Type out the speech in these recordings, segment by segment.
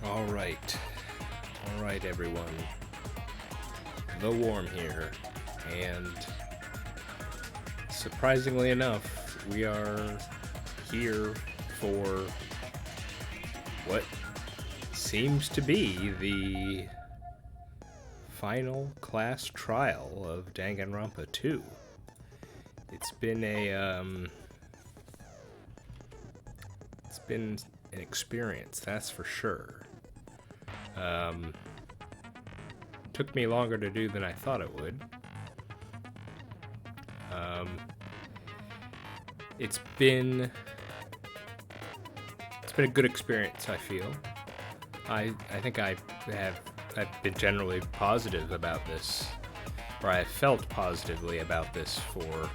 Alright. Alright, everyone. The Worm here. And surprisingly enough, we are here for what seems to be the final class trial of Danganronpa 2. It's been an experience, that's for sure. Took me longer to do than I thought it would. It's been a good experience, I feel. I think I've been generally positive about this, or I felt positively about this for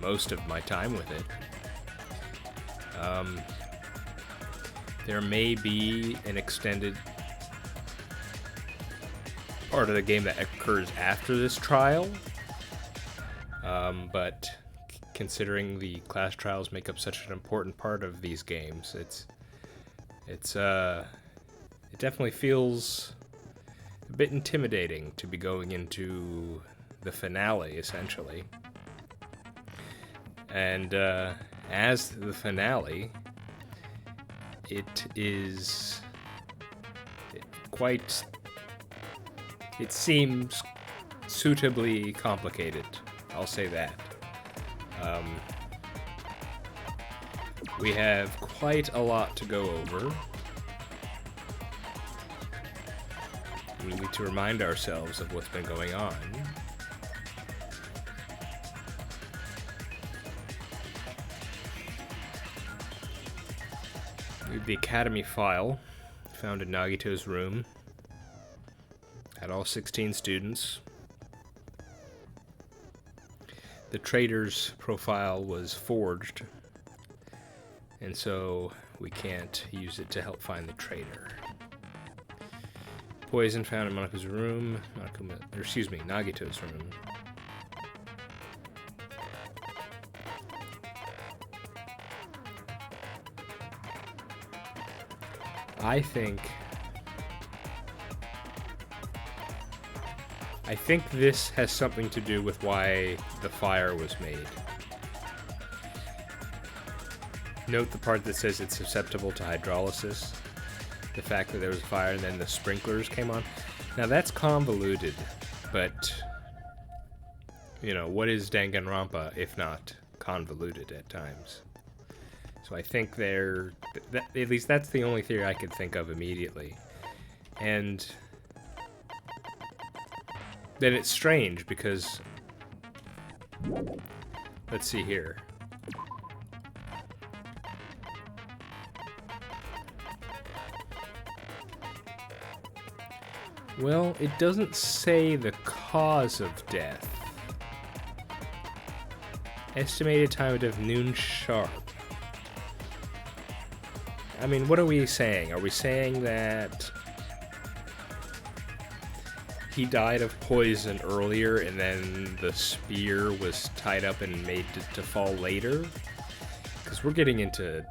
most of my time with it. There may be an extended part of the game that occurs after this trial, but considering the class trials make up such an important part of these games, it definitely feels a bit intimidating to be going into the finale, essentially. And as the finale, it seems suitably complicated. I'll say that. We have quite a lot to go over. We need to remind ourselves of what's been going on. We have the Academy file found in Nagito's room. Had all 16 students. The traitor's profile was forged, and so we can't use it to help find the traitor. Poison found in Nagito's room. Nagito's room. I think this has something to do with why the fire was made. Note the part that says it's susceptible to hydrolysis. The fact that there was a fire and then the sprinklers came on. Now that's convoluted, but what is Danganronpa if not convoluted at times? So I think at least that's the only theory I could think of immediately. And then it's strange because, let's see here. Well, it doesn't say the cause of death. Estimated time of death noon sharp. I mean, what are we saying? Are we saying that he died of poison earlier and then the spear was tied up and made to fall later? Because we're getting into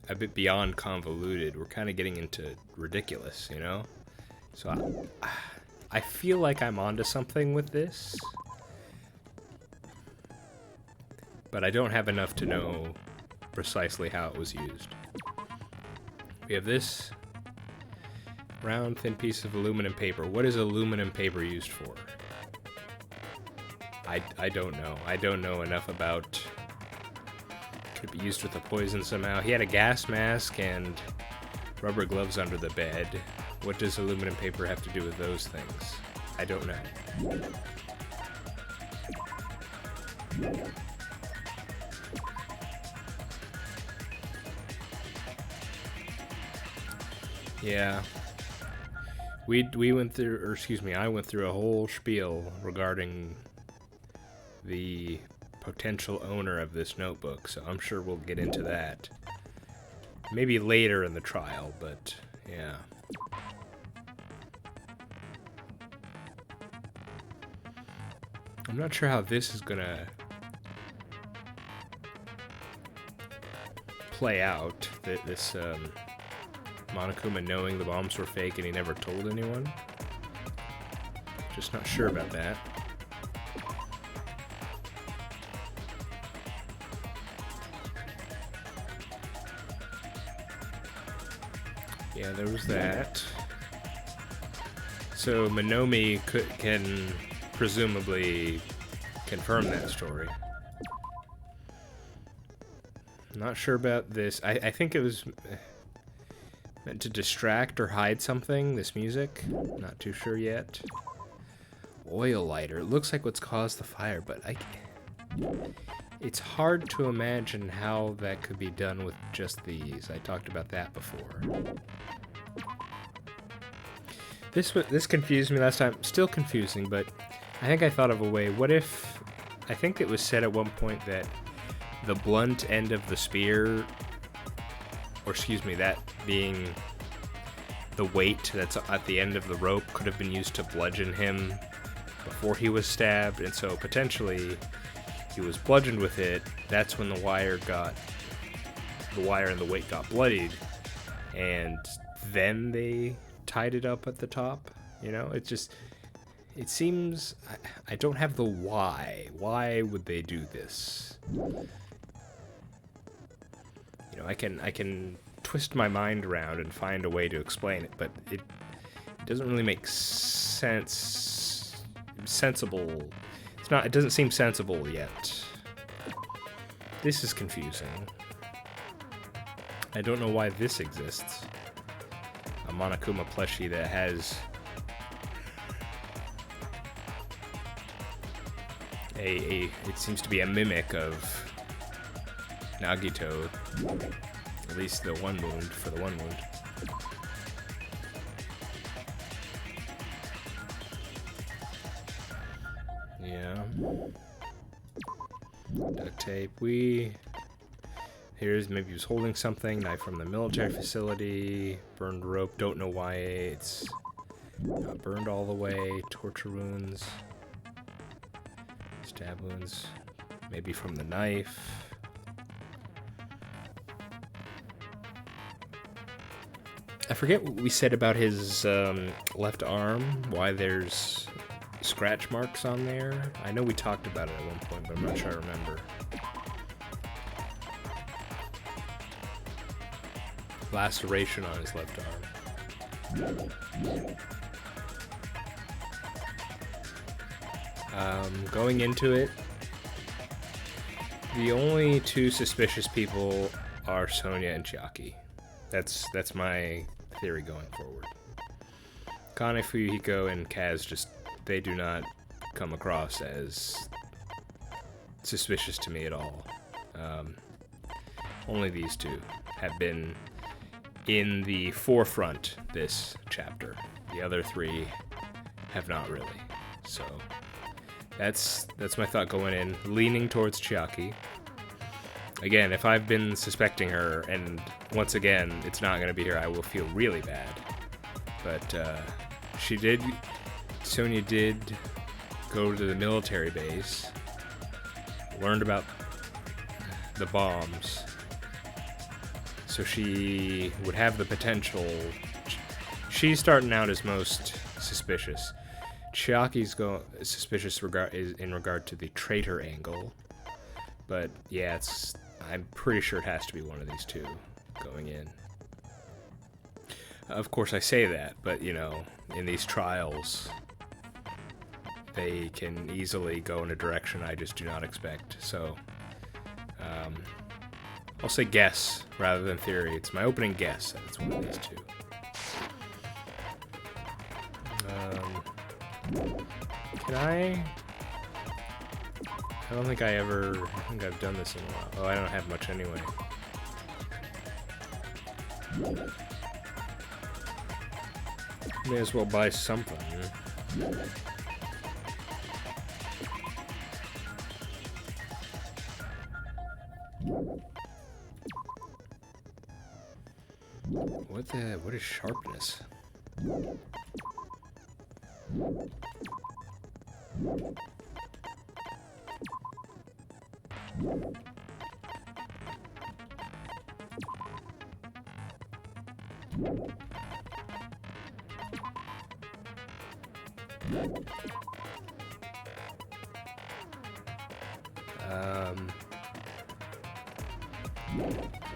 a bit beyond convoluted. We're kind of getting into ridiculous, So I feel like I'm onto something with this, but I don't have enough to know precisely how it was used. We have this round, thin piece of aluminum paper. What is aluminum paper used for? I don't know. I don't know enough about... Could be used with a poison somehow. He had a gas mask and rubber gloves under the bed. What does aluminum paper have to do with those things? I don't know. Yeah. We went through, or excuse me, I went through a whole spiel regarding the potential owner of this notebook, so I'm sure we'll get into that. Maybe later in the trial, but yeah. I'm not sure how this is gonna play out. This Monokuma knowing the bombs were fake and he never told anyone. Just not sure about that. Yeah, there was that. So Minomi can presumably confirm that story. Not sure about this. I think it was meant to distract or hide something, this music. Not too sure yet. Oil lighter. It looks like what's caused the fire, but it's hard to imagine how that could be done with just these. I talked about that before. This confused me last time. Still confusing, but I think I thought of a way. What if... I think it was said at one point that the blunt end of the spear, or excuse me, that being the weight that's at the end of the rope, could have been used to bludgeon him before he was stabbed, and so potentially he was bludgeoned with it. That's when the wire and the weight got bloodied, and then they tied it up at the top. You know, it seems, I don't have the why. Why would they do this? You know, I can twist my mind around and find a way to explain it, but it doesn't really make sense. Sensible. It doesn't seem sensible yet. This is confusing. I don't know why this exists. A Monokuma plushie that has it seems to be a mimic of Nagito, at least the one wound, for the one wound. Yeah. Duct tape. Here's, maybe he was holding something. Knife from the military facility. Burned rope. Don't know why it's not burned all the way. Torture wounds. Stab wounds. Maybe from the knife. I forget what we said about his left arm. Why there's scratch marks on there. I know we talked about it at one point, but I'm not sure I remember. Laceration on his left arm. Going into it, the only two suspicious people are Sonya and Chiaki. That's my theory going forward. Kane, Fuyuhiko, and Kaz they do not come across as suspicious to me at all. Only these two have been in the forefront this chapter. The other three have not really. So that's my thought going in, leaning towards Chiaki. Again, if I've been suspecting her, and once again, it's not going to be her, I will feel really bad. But Sonya did go to the military base, learned about the bombs, so she would have the potential. She's starting out as most suspicious. Chiaki's suspicious in regard to the traitor angle, but yeah, I'm pretty sure it has to be one of these two going in. Of course, I say that, but you know, in these trials, they can easily go in a direction I just do not expect. So, I'll say guess rather than theory. It's my opening guess that it's one of these two. Can I don't think I think I've done this in a while. Oh, I don't have much anyway. May as well buy something. What is sharpness?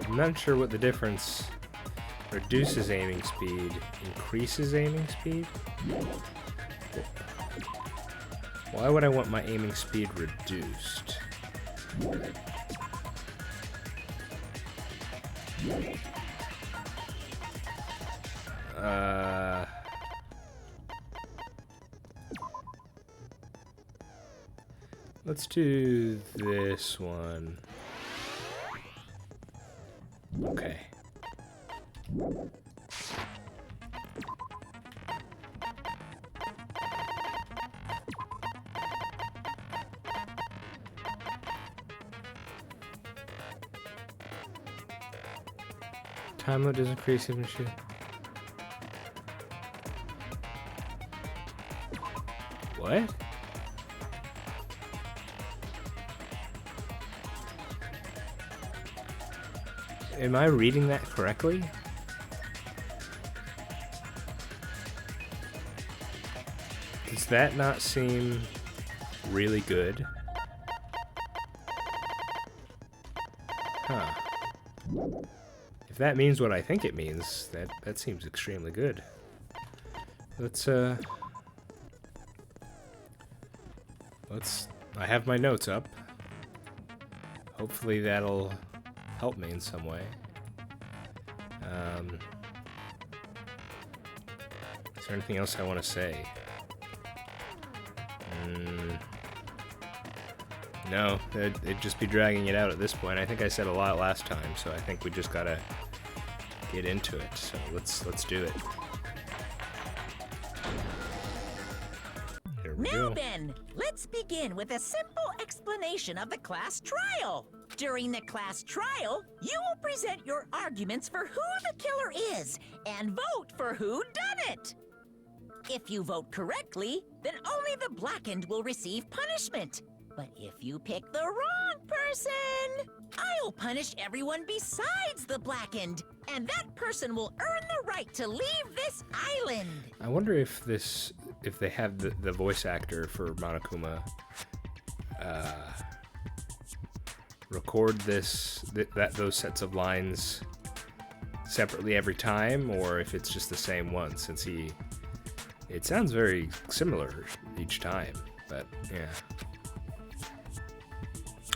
I'm not sure what the difference. Reduces aiming speed, increases aiming speed? Why would I want my aiming speed reduced? Let's do this one. Okay. Time limit doesn't increase even shit. What? Am I reading that correctly? Does that not seem really good? Huh. If that means what I think it means, that seems extremely good. Let's I have my notes up. Hopefully that'll help me in some way. Is there anything else I want to say? No, it'd just be dragging it out at this point. I think I said a lot last time, so I think we just gotta get into it. So let's do it. Here we go. Now then, let's begin with a simple explanation of the class trial. During the class trial, you will present your arguments for who the killer is and vote for who done it. If you vote correctly, then only the blackened will receive punishment. But if you pick the wrong person, I'll punish everyone besides the blackened, and that person will earn the right to leave this island. I wonder if they have the voice actor for Monokuma record those sets of lines separately every time, or if it's just the same one, since it sounds very similar each time, but yeah.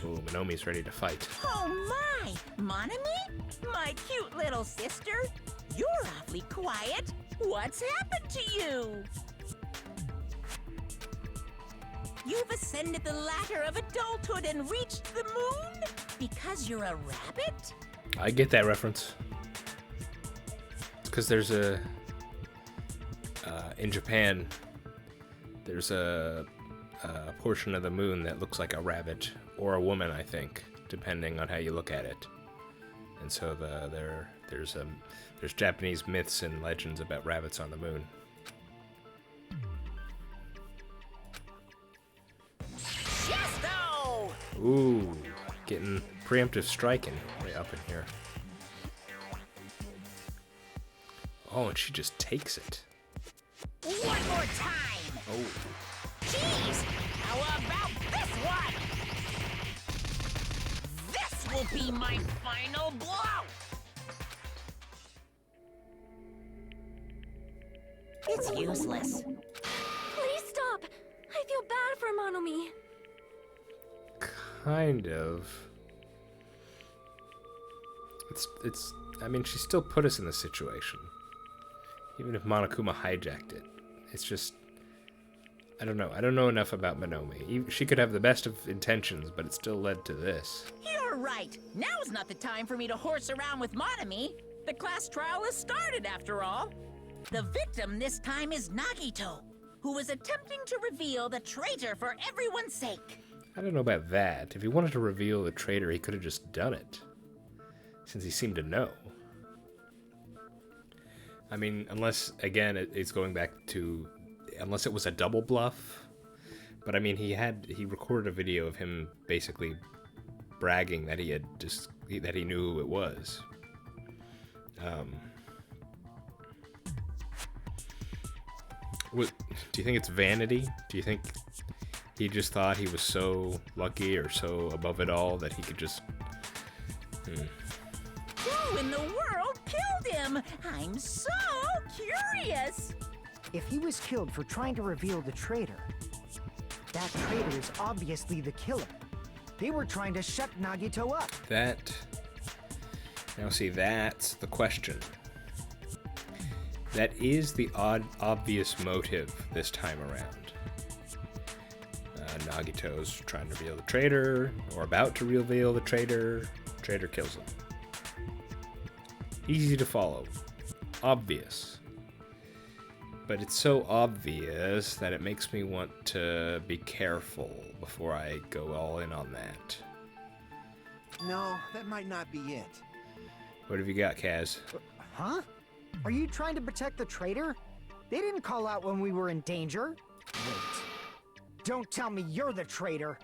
Oh, Monomi's ready to fight. Oh my! Monami? My cute little sister? You're awfully quiet. What's happened to you? You've ascended the ladder of adulthood and reached the moon? Because you're a rabbit? I get that reference. It's because there's in Japan, there's a portion of the moon that looks like a rabbit or a woman, I think, depending on how you look at it. And so there's Japanese myths and legends about rabbits on the moon. Chesto! Ooh, getting preemptive striking way up in here. Oh, and she just takes it. One more time! Oh. Jeez! How about this one? This will be my final blow! It's useless. Please stop! I feel bad for Monomi. Kind of. I mean, she still put us in this situation. Even if Monokuma hijacked it. It's just, I don't know. I don't know enough about Monomi. She could have the best of intentions, but it still led to this. You're right. Now's not the time for me to horse around with Monomi. The class trial has started, after all. The victim this time is Nagito, who was attempting to reveal the traitor for everyone's sake. I don't know about that. If he wanted to reveal the traitor, he could have just done it. Since he seemed to know. I mean, unless, again, it's going back to, unless it was a double bluff. But I mean, he recorded a video of him basically bragging that he had that he knew who it was. What, do you think it's vanity? Do you think he just thought he was so lucky or so above it all that he could just... Who in the world killed him? I'm so curious. If he was killed for trying to reveal the traitor, that traitor is obviously the killer. They were trying to shut Nagito up. Now see, that's the question. That is the obvious motive this time around. Nagito's trying to reveal the traitor, or about to reveal the traitor. Traitor kills him. Easy to follow. Obvious. But it's so obvious that it makes me want to be careful before I go all in on that. No, that might not be it. What have you got, Kaz? Huh? Are you trying to protect the traitor? They didn't call out when we were in danger. Wait. Don't tell me you're the traitor.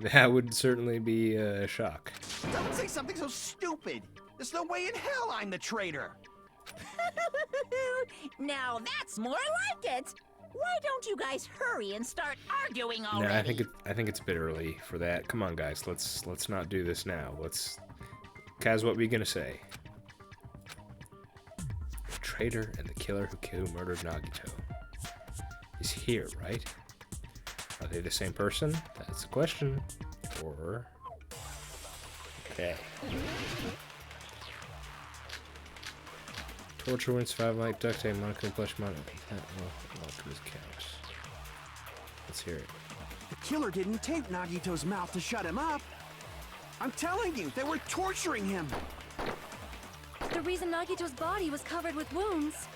That would certainly be a shock. Don't say something so stupid. There's no way in hell I'm the traitor. Now that's more like it. Why don't you guys hurry and start arguing already? No, I think it's a bit early for that. Come on, guys. Let's not do this now. Kaz, what were you gonna say? The traitor and the killer who murdered Nagito is here, right? Are they the same person? That's the question. Or... Okay. Torture wins 5 like duct tape, Monica and flesh Monica. Monica's count. Let's hear it. The killer didn't tape Nagito's mouth to shut him up. I'm telling you, they were torturing him. The reason Nagito's body was covered with wounds.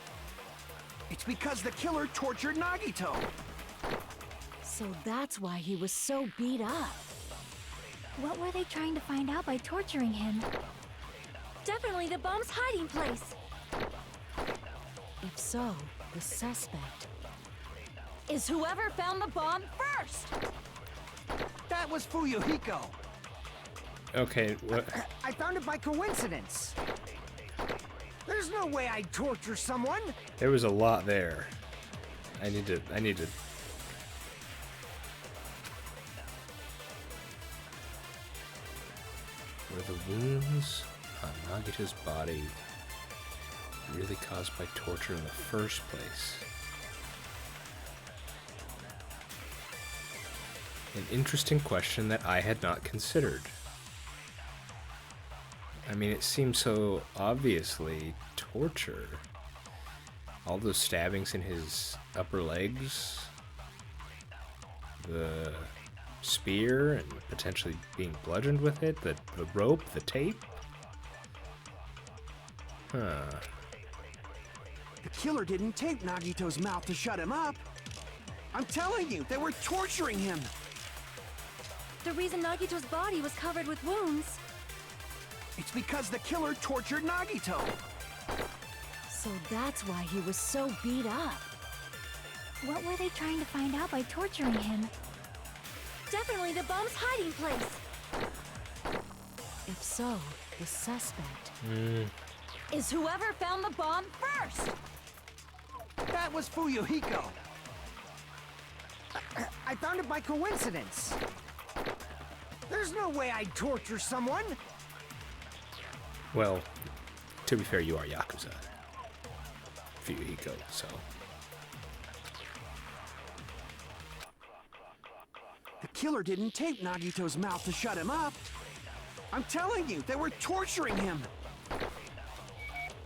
It's because the killer tortured Nagito. So that's why he was so beat up. What were they trying to find out by torturing him? Definitely the bomb's hiding place. If so, the suspect is whoever found the bomb first. That was Fuyuhiko. Okay, what? I found it by coincidence. There's no way I'd torture someone. There was a lot there. I need to... Were the wounds on Nagito's body really caused by torture in the first place? An interesting question that I had not considered. I mean, it seems so obviously torture. All those stabbings in his upper legs, the spear, and potentially being bludgeoned with it, the rope, the tape. Huh. The killer didn't tape Nagito's mouth to shut him up. I'm telling you, they were torturing him. The reason Nagito's body was covered with wounds. It's because the killer tortured Nagito. So that's why he was so beat up. What were they trying to find out by torturing him? Definitely the bomb's hiding place. If so, the suspect is whoever found the bomb first. That was Fuyuhiko. I found it by coincidence. There's no way I'd torture someone. Well, to be fair, you are Yakuza. Fuyuhiko, so... The killer didn't tape Nagito's mouth to shut him up. I'm telling you, they were torturing him.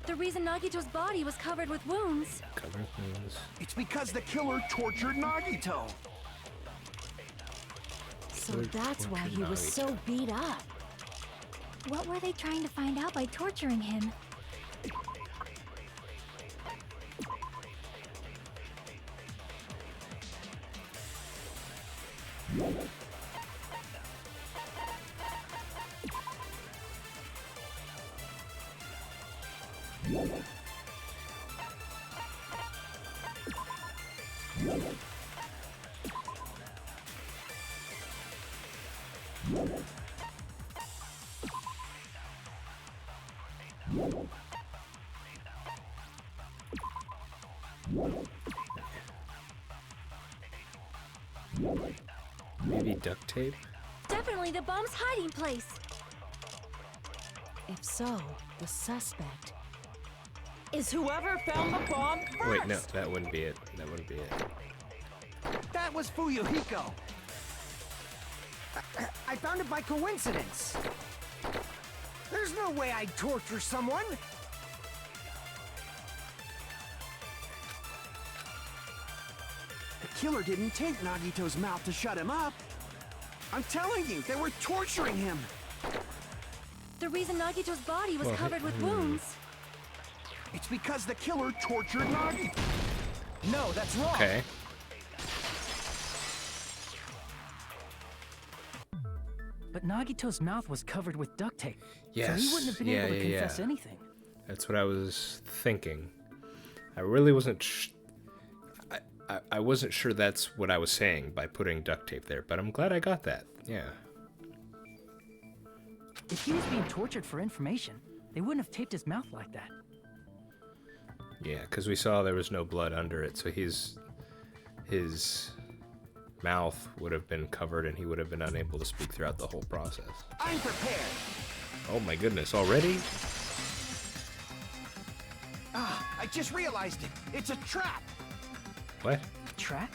The reason Nagito's body was covered with wounds. Covered wounds. It's because the killer tortured Nagito. So that's why he was so beat up. What were they trying to find out by torturing him? Yeah. Maybe duct tape? Definitely the bomb's hiding place. If so, the suspect is whoever found the bomb first. Wait, no, that wouldn't be it. That wouldn't be it. That was Fuyuhiko. I found it by coincidence. There's no way I'd torture someone. The killer didn't take Nagito's mouth to shut him up. I'm telling you, they were torturing him. The reason Nagito's body was covered with wounds. It's because the killer tortured Nagito. No, that's wrong. Okay. But Nagito's mouth was covered with duct tape. Yes. So he wouldn't have been able to confess anything. That's what I was thinking. I really wasn't. I wasn't sure that's what I was saying by putting duct tape there, but I'm glad I got that. Yeah. If he was being tortured for information, they wouldn't have taped his mouth like that. Yeah, because we saw there was no blood under it, so his mouth would have been covered and he would have been unable to speak throughout the whole process. I'm prepared. Oh my goodness, already? Ah, I just realized it. It's a trap. What? Trap?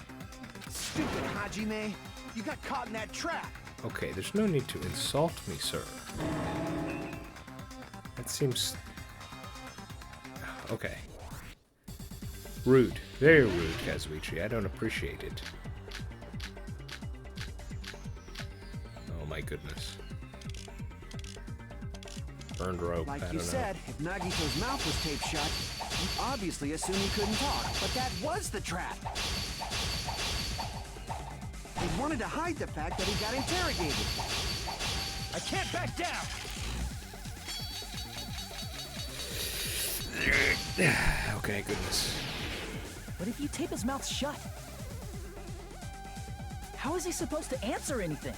Stupid Hajime. You got caught in that trap. Okay, there's no need to insult me, sir. That seems... Okay. Rude. Very rude, Kazuichi. I don't appreciate it. Oh my goodness. Burned rope, I Like don't you know. said, if Nagito's mouth was taped shut, you obviously assumed he couldn't talk. But that was the trap. They wanted to hide the fact that he got interrogated. I can't back down. Okay, goodness. But if you tape his mouth shut, how is he supposed to answer anything?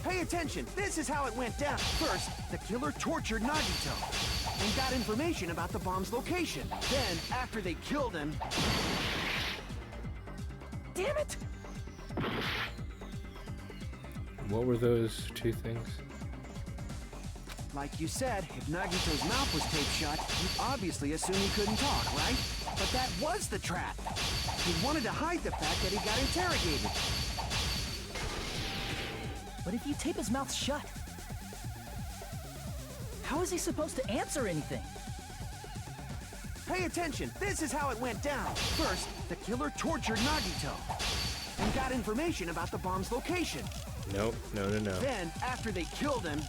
Pay attention. This is how it went down. First, the killer tortured Nagito and got information about the bomb's location. Then, after they killed him... Damn it! What were those two things? Like you said, if Nagito's mouth was taped shut, you obviously assumed he couldn't talk, right? But that was the trap. He wanted to hide the fact that he got interrogated. But if you tape his mouth shut, how is he supposed to answer anything? Pay attention. This is how it went down. First, the killer tortured Nagito and got information about the bomb's location. Nope, no. Then, after they killed him,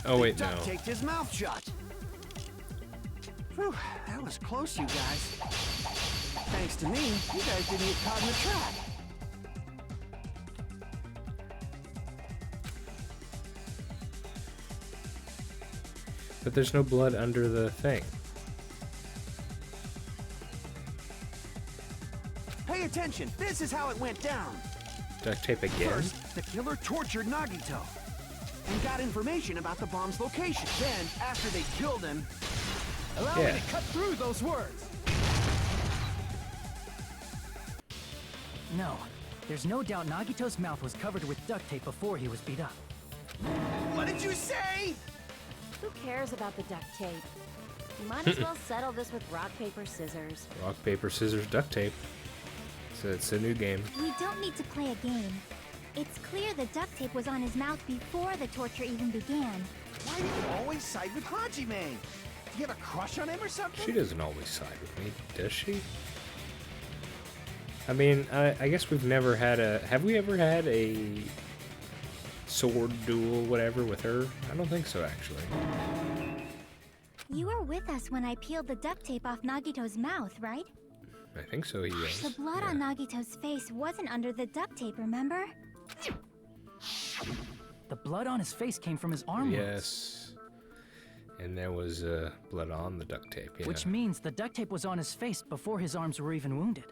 Oh wait, they no. duct taped his mouth shut. Whew, that was close, you guys. Thanks to me, you guys didn't get caught in the trap. But there's no blood under the thing. Pay attention. This is how it went down. Duct tape again? First, the killer tortured Nagito and got information about the bomb's location. Then, after they killed him, Allow Yeah. me to cut through those words. No, there's no doubt Nagito's mouth was covered with duct tape before he was beat up. what did you say? Who cares about the duct tape? You might as well settle this with rock, paper, scissors. Rock, paper, scissors, duct tape. So it's a new game. We don't need to play a game. It's clear the duct tape was on his mouth before the torture even began. Why do you always side with Hajime? Do you have a crush on him or something? She doesn't always side with me, does she? I mean, I guess we've never had a... Have we ever had a sword duel, whatever, with her? I don't think so, actually. You were with us when I peeled the duct tape off Nagito's mouth, right? I think so, he was. The blood on Nagito's face wasn't under the duct tape, remember? The blood on his face came from his arm wounds, Yes. And there was blood on the duct tape, yeah. which means the duct tape was on his face before his arms were even wounded.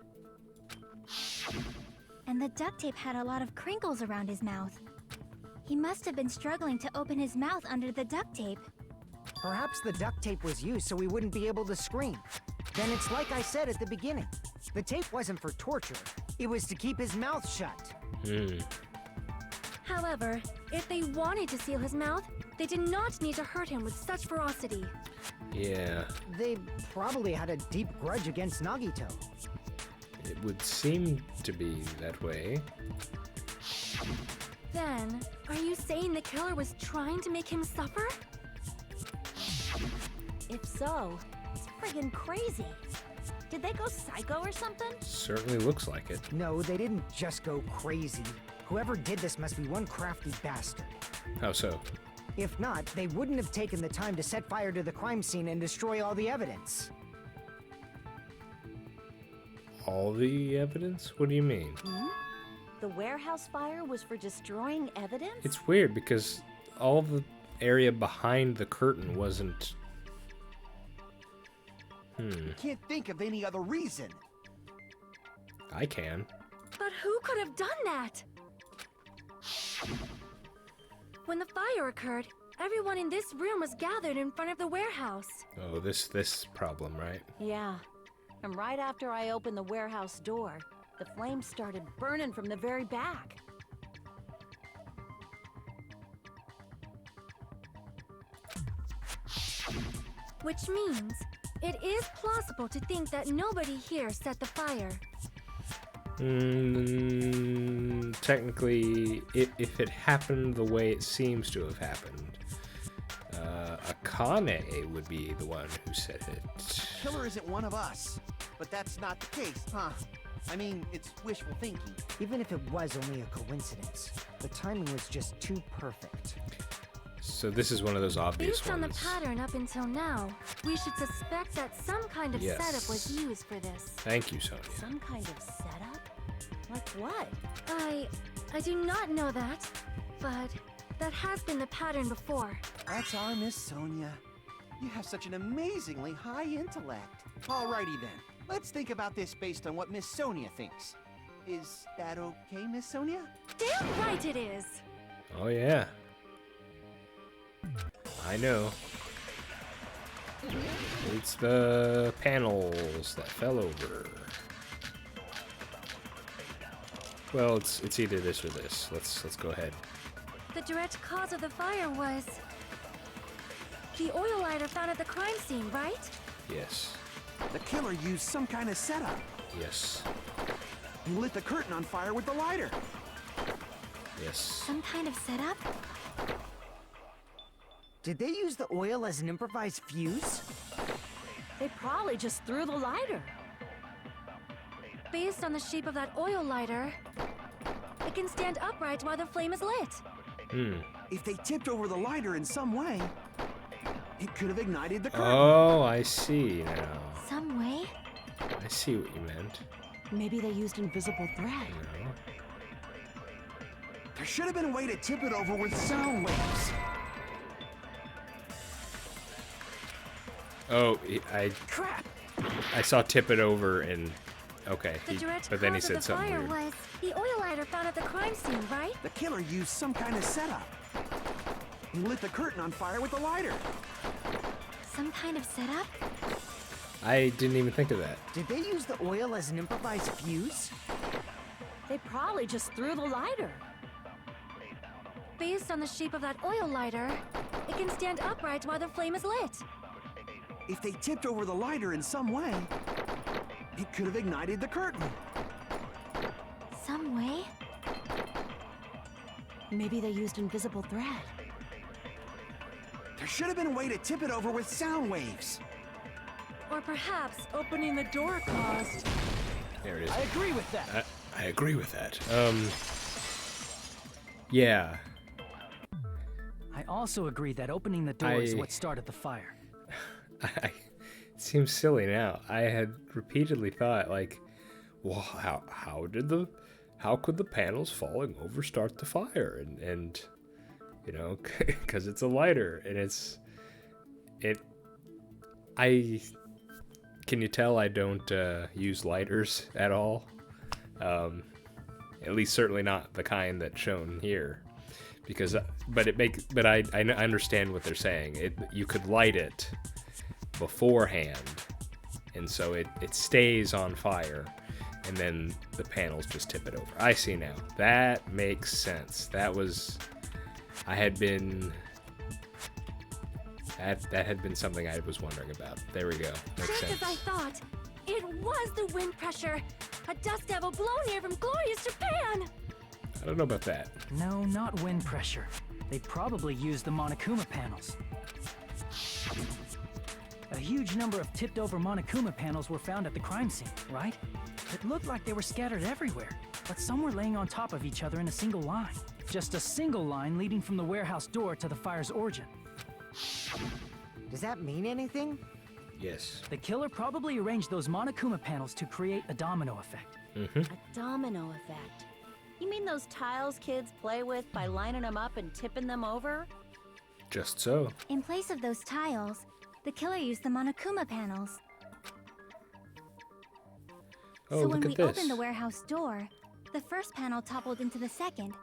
And the duct tape had a lot of crinkles around his mouth. He must have been struggling to open his mouth under the duct tape. Perhaps the duct tape was used so we wouldn't be able to scream. Then it's like I said at the beginning. The tape wasn't for torture. It was to keep his mouth shut. Hmm. However, if they wanted to seal his mouth, they did not need to hurt him with such ferocity. Yeah. They probably had a deep grudge against Nagito. It would seem to be that way. Then, are you saying the killer was trying to make him suffer? If so, it's friggin' crazy. Did they go psycho or something? Certainly looks like it. No, they didn't just go crazy. Whoever did this must be one crafty bastard. How so? If not, they wouldn't have taken the time to set fire to the crime scene and destroy all the evidence. All the evidence? What do you mean? The warehouse fire was for destroying evidence? It's weird because all the area behind the curtain wasn't... Can't think of any other reason. I can. But who could have done that? When the fire occurred, everyone in this room was gathered in front of the warehouse. Oh, this problem, right? Yeah. And right after I opened the warehouse door, the flames started burning from the very back. Which means, it is plausible to think that nobody here set the fire. Technically, if it happened the way it seems to have happened, Akane would be the one who said it. Killer isn't one of us. But that's not the case, huh? I mean, it's wishful thinking. Even if it was only a coincidence, the timing was just too perfect. So this is one of those obvious Based on the ones. pattern up until now, we should suspect that some kind of Yes. setup was used for this. Thank you, Sonia. Some kind of setup? Like what? I do not know that, but that has been the pattern before. That's our Miss Sonia. You have such an amazingly high intellect. Alrighty then. Let's think about this based on what Miss Sonia thinks. Is that okay, Miss Sonia? Damn right it is! Oh yeah. I know. It's the panels that fell over. Well, it's either this or this. Let's go ahead. The direct cause of the fire was the oil lighter found at the crime scene, right? Yes. The killer used some kind of setup. Yes. He lit the curtain on fire with the lighter. Yes. Some kind of setup? Did they use the oil as an improvised fuse? They probably just threw the lighter. Based on the shape of that oil lighter, it can stand upright while the flame is lit. If they tipped over the lighter in some way, it could have ignited the curtain. Oh, I see now. Some way? I see what you meant. Maybe they used invisible thread. No. There should have been a way to tip it over with sound waves. Oh, Crap! I saw tip it over and okay, The direct but then he cause said of the something fire weird. was the oil lighter found at the crime scene, right? The killer used some kind of setup. He lit the curtain on fire with the lighter. Some kind of setup? I didn't even think of that. Did they use the oil as an improvised fuse? They probably just threw the lighter. Based on the shape of that oil lighter, it can stand upright while the flame is lit. If they tipped over the lighter in some way, it could have ignited the curtain. Some way? Maybe they used invisible thread. There should have been a way to tip it over with sound waves. Or perhaps opening the door caused. There it is. I agree with that. I agree with that. Yeah. I also agree that opening the door is I- what started the fire. It seems silly now. I had repeatedly thought, like, well, how could the panels falling over start the fire? And you know, because it's a lighter, and can you tell I don't use lighters at all? At least certainly not the kind that's shown here. Because, but I understand what they're saying. You could light it beforehand, and so it stays on fire, and then the panels just tip it over. I see now. That makes sense. That was... I had been... That had been something I was wondering about. There we go. Makes Just sense. as I thought, it was the wind pressure. A dust devil blown here from glorious Japan. I don't know about that. No, not wind pressure. They probably used the Monokuma panels. A huge number of tipped-over Monokuma panels were found at the crime scene, right? It looked like they were scattered everywhere, but some were laying on top of each other in a single line. Just a single line leading from the warehouse door to the fire's origin. Does that mean anything? Yes. The killer probably arranged those Monokuma panels to create a domino effect. Mm-hmm. A domino effect. You mean those tiles kids play with by lining them up and tipping them over? Just so. In place of those tiles, the killer used the Monokuma panels. Oh, So when look we at this. opened the warehouse door, the first panel toppled into the second.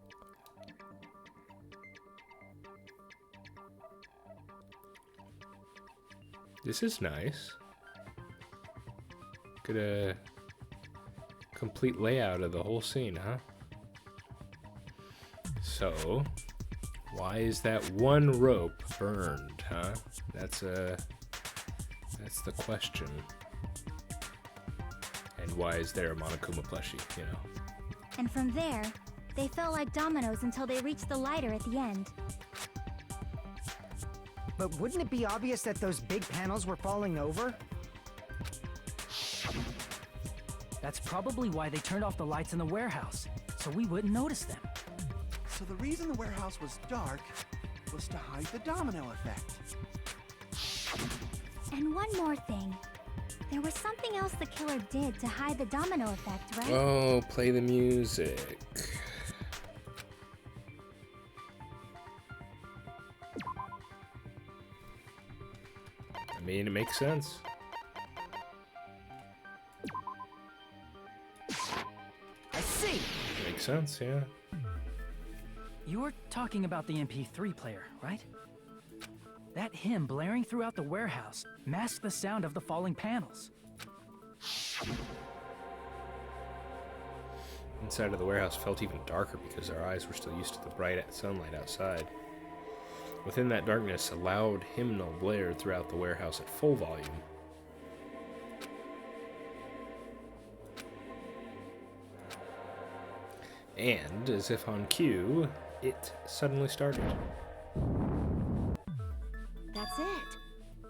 This is nice. Good, complete layout of the whole scene, huh? So, why is that one rope burned, huh? That's the question. And why is there a Monokuma plushie, you know? And from there, they fell like dominoes until they reached the lighter at the end. But wouldn't it be obvious that those big panels were falling over? That's probably why they turned off the lights in the warehouse, so we wouldn't notice them. So the reason the warehouse was dark was to hide the domino effect. And one more thing. There was something else the killer did to hide the domino effect, right? Oh, play the music. I mean, it makes sense. I see! Makes sense, yeah. You're talking about the MP3 player, right? That hymn blaring throughout the warehouse masked the sound of the falling panels. Inside of the warehouse felt even darker because our eyes were still used to the bright sunlight outside. Within that darkness, a loud hymnal blared throughout the warehouse at full volume. And, as if on cue, it suddenly started. That's it.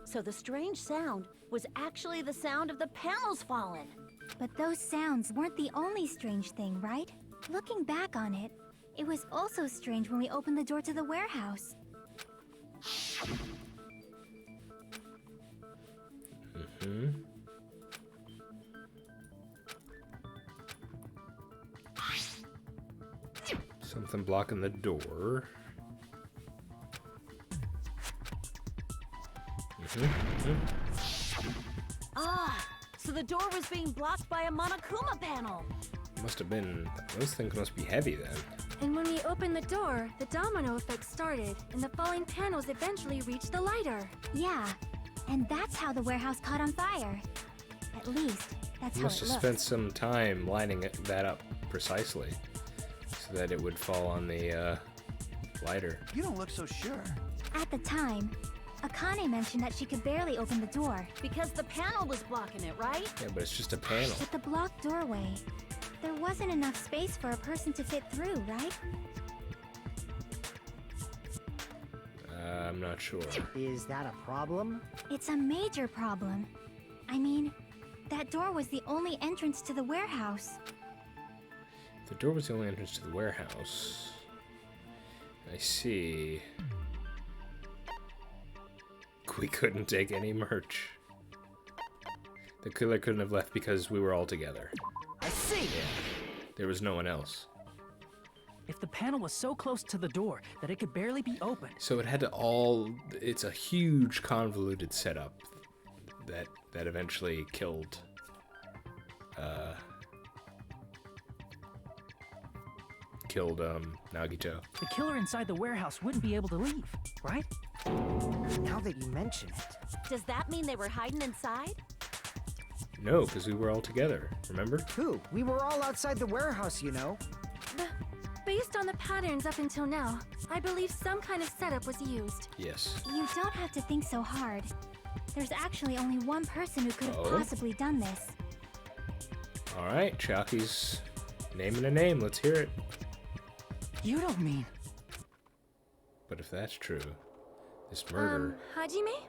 So the strange sound was actually the sound of the panels falling. But those sounds weren't the only strange thing, right? Looking back on it, it was also strange when we opened the door to the warehouse. Mm-hmm. Something blocking the door. Ah, so the door was being blocked by a Monokuma panel. Must have been... Those things must be heavy then. And when we opened the door, the domino effect started, and the falling panels eventually reached the lighter. Yeah, and that's how the warehouse caught on fire. At least, that's You how must it have looked. spent some time lining that up precisely so that it would fall on the lighter. You don't look so sure. At the time, Akane mentioned that she could barely open the door. Because the panel was blocking it, right? Yeah, but it's just a panel. With the blocked doorway, there wasn't enough space for a person to fit through, right? I'm not sure. Is that a problem? It's a major problem. I mean, that door was the only entrance to the warehouse. The door was the only entrance to the warehouse. I see. We couldn't take any merch. The killer couldn't have left because we were all together. I see! There was no one else. If the panel was so close to the door that it could barely be opened, So it had to all... It's a huge convoluted setup that eventually killed... Nagito. the killer inside the warehouse wouldn't be able to leave, right? Now that you mention it. Does that mean they were hiding inside? No, because we were all together, remember? Who? We were all outside the warehouse, you know. Based on the patterns up until now, I believe some kind of setup was used. Yes. You don't have to think so hard. There's actually only one person who could have possibly done this. Alright, Chalky's naming a name. Let's hear it. You don't mean... But if that's true, this murder... Hajime?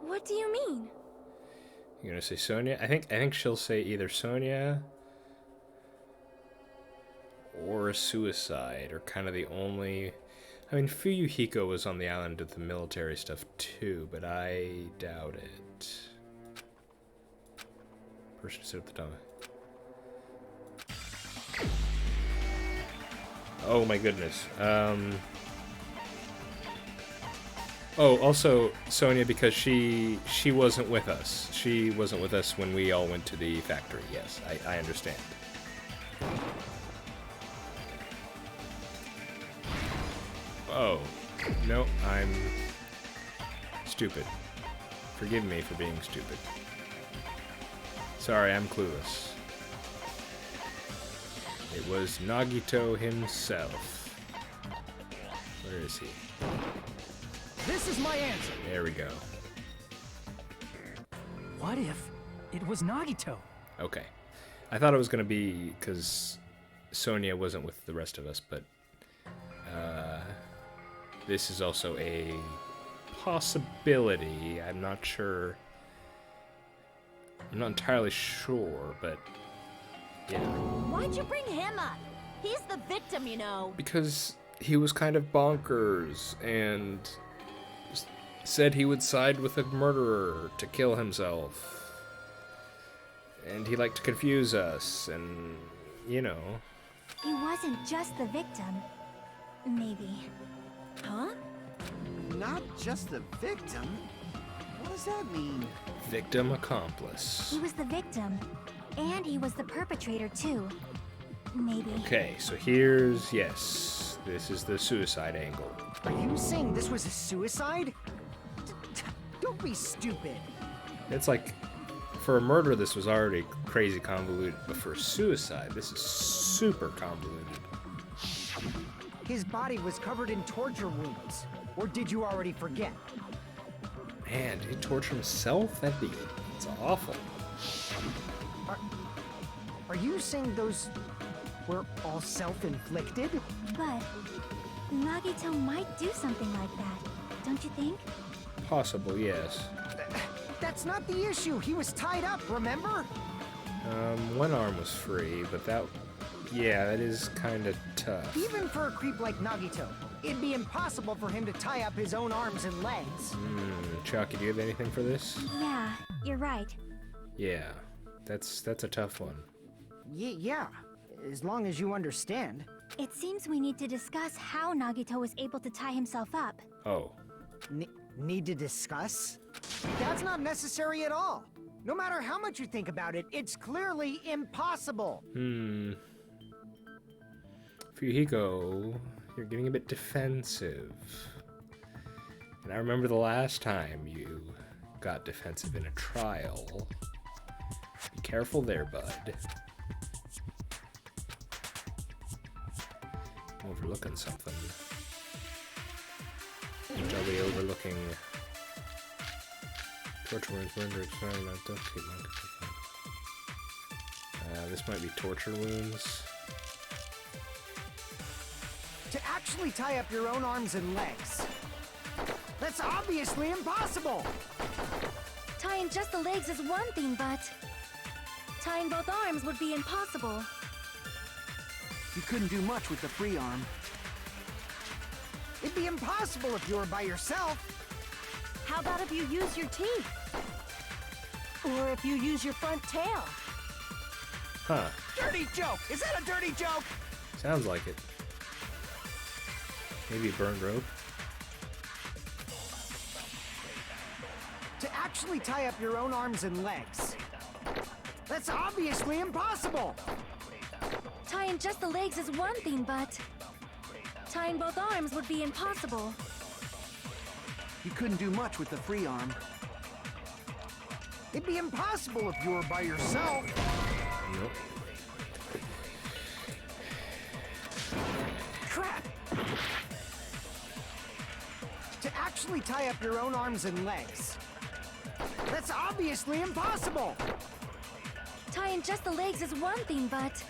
What do you mean? You're gonna say Sonia? I think she'll say either Sonia or a suicide, or kind of the only... I mean, Fuyuhiko was on the island with the military stuff too, but I doubt it. Person to sit at the top. Oh my goodness. Oh, also Sonia, because she wasn't with us. She wasn't with us when we all went to the factory. Yes, I understand. Oh, no, I'm stupid. Forgive me for being stupid. Sorry, I'm clueless. It was Nagito himself. Where is he? This is my answer. There we go. What if it was Nagito? Okay. I thought it was going to be because Sonia wasn't with the rest of us, but this is also a possibility. I'm not sure. I'm not entirely sure, but yeah. Why'd you bring him up? He's the victim, you know. Because he was kind of bonkers and said he would side with a murderer to kill himself. And he liked to confuse us, and, you know. He wasn't just the victim. Maybe. Huh? Not just the victim? What does that mean? Victim accomplice. He was the victim. And he was the perpetrator, too. Maybe. Okay, so here's, yes, this is the suicide angle. Are you saying this was a suicide? Don't be stupid. It's like, for a murder, this was already crazy convoluted, but for suicide, this is super convoluted. His body was covered in torture wounds. Or did you already forget? Man, did he torture himself? It's awful. Are you saying those were all self-inflicted? But Nagito might do something like that, don't you think? Possible, yes. That's not the issue. He was tied up, remember? One arm was free, but yeah, that is kind of tough. Even for a creep like Nagito, it'd be impossible for him to tie up his own arms and legs. Chucky, do you have anything for this? Yeah, you're right. Yeah, that's a tough one. Yeah, as long as you understand. It seems we need to discuss how Nagito was able to tie himself up. Oh. Need to discuss? That's not necessary at all. No matter how much you think about it, it's clearly impossible. Fuyuhiko, you're getting a bit defensive. And I remember the last time you got defensive in a trial. Be careful there, bud. I'm overlooking something. Which are we overlooking? Torture wounds, murder, experiment, don't keep this might be torture wounds. To actually tie up your own arms and legs. That's obviously impossible! Tying just the legs is one thing, but tying both arms would be impossible. You couldn't do much with the free arm. It'd be impossible if you were by yourself. How about if you use your teeth? Or if you use your front tail? Huh. Dirty joke! Is that a dirty joke? Sounds like it. Maybe burned rope. To actually tie up your own arms and legs. That's obviously impossible! Tying just the legs is one thing, but tying both arms would be impossible. You couldn't do much with the free arm. It'd be impossible if you were by yourself. Nope. Crap! To actually tie up your own arms and legs. That's obviously impossible! Tying just the legs is one thing, but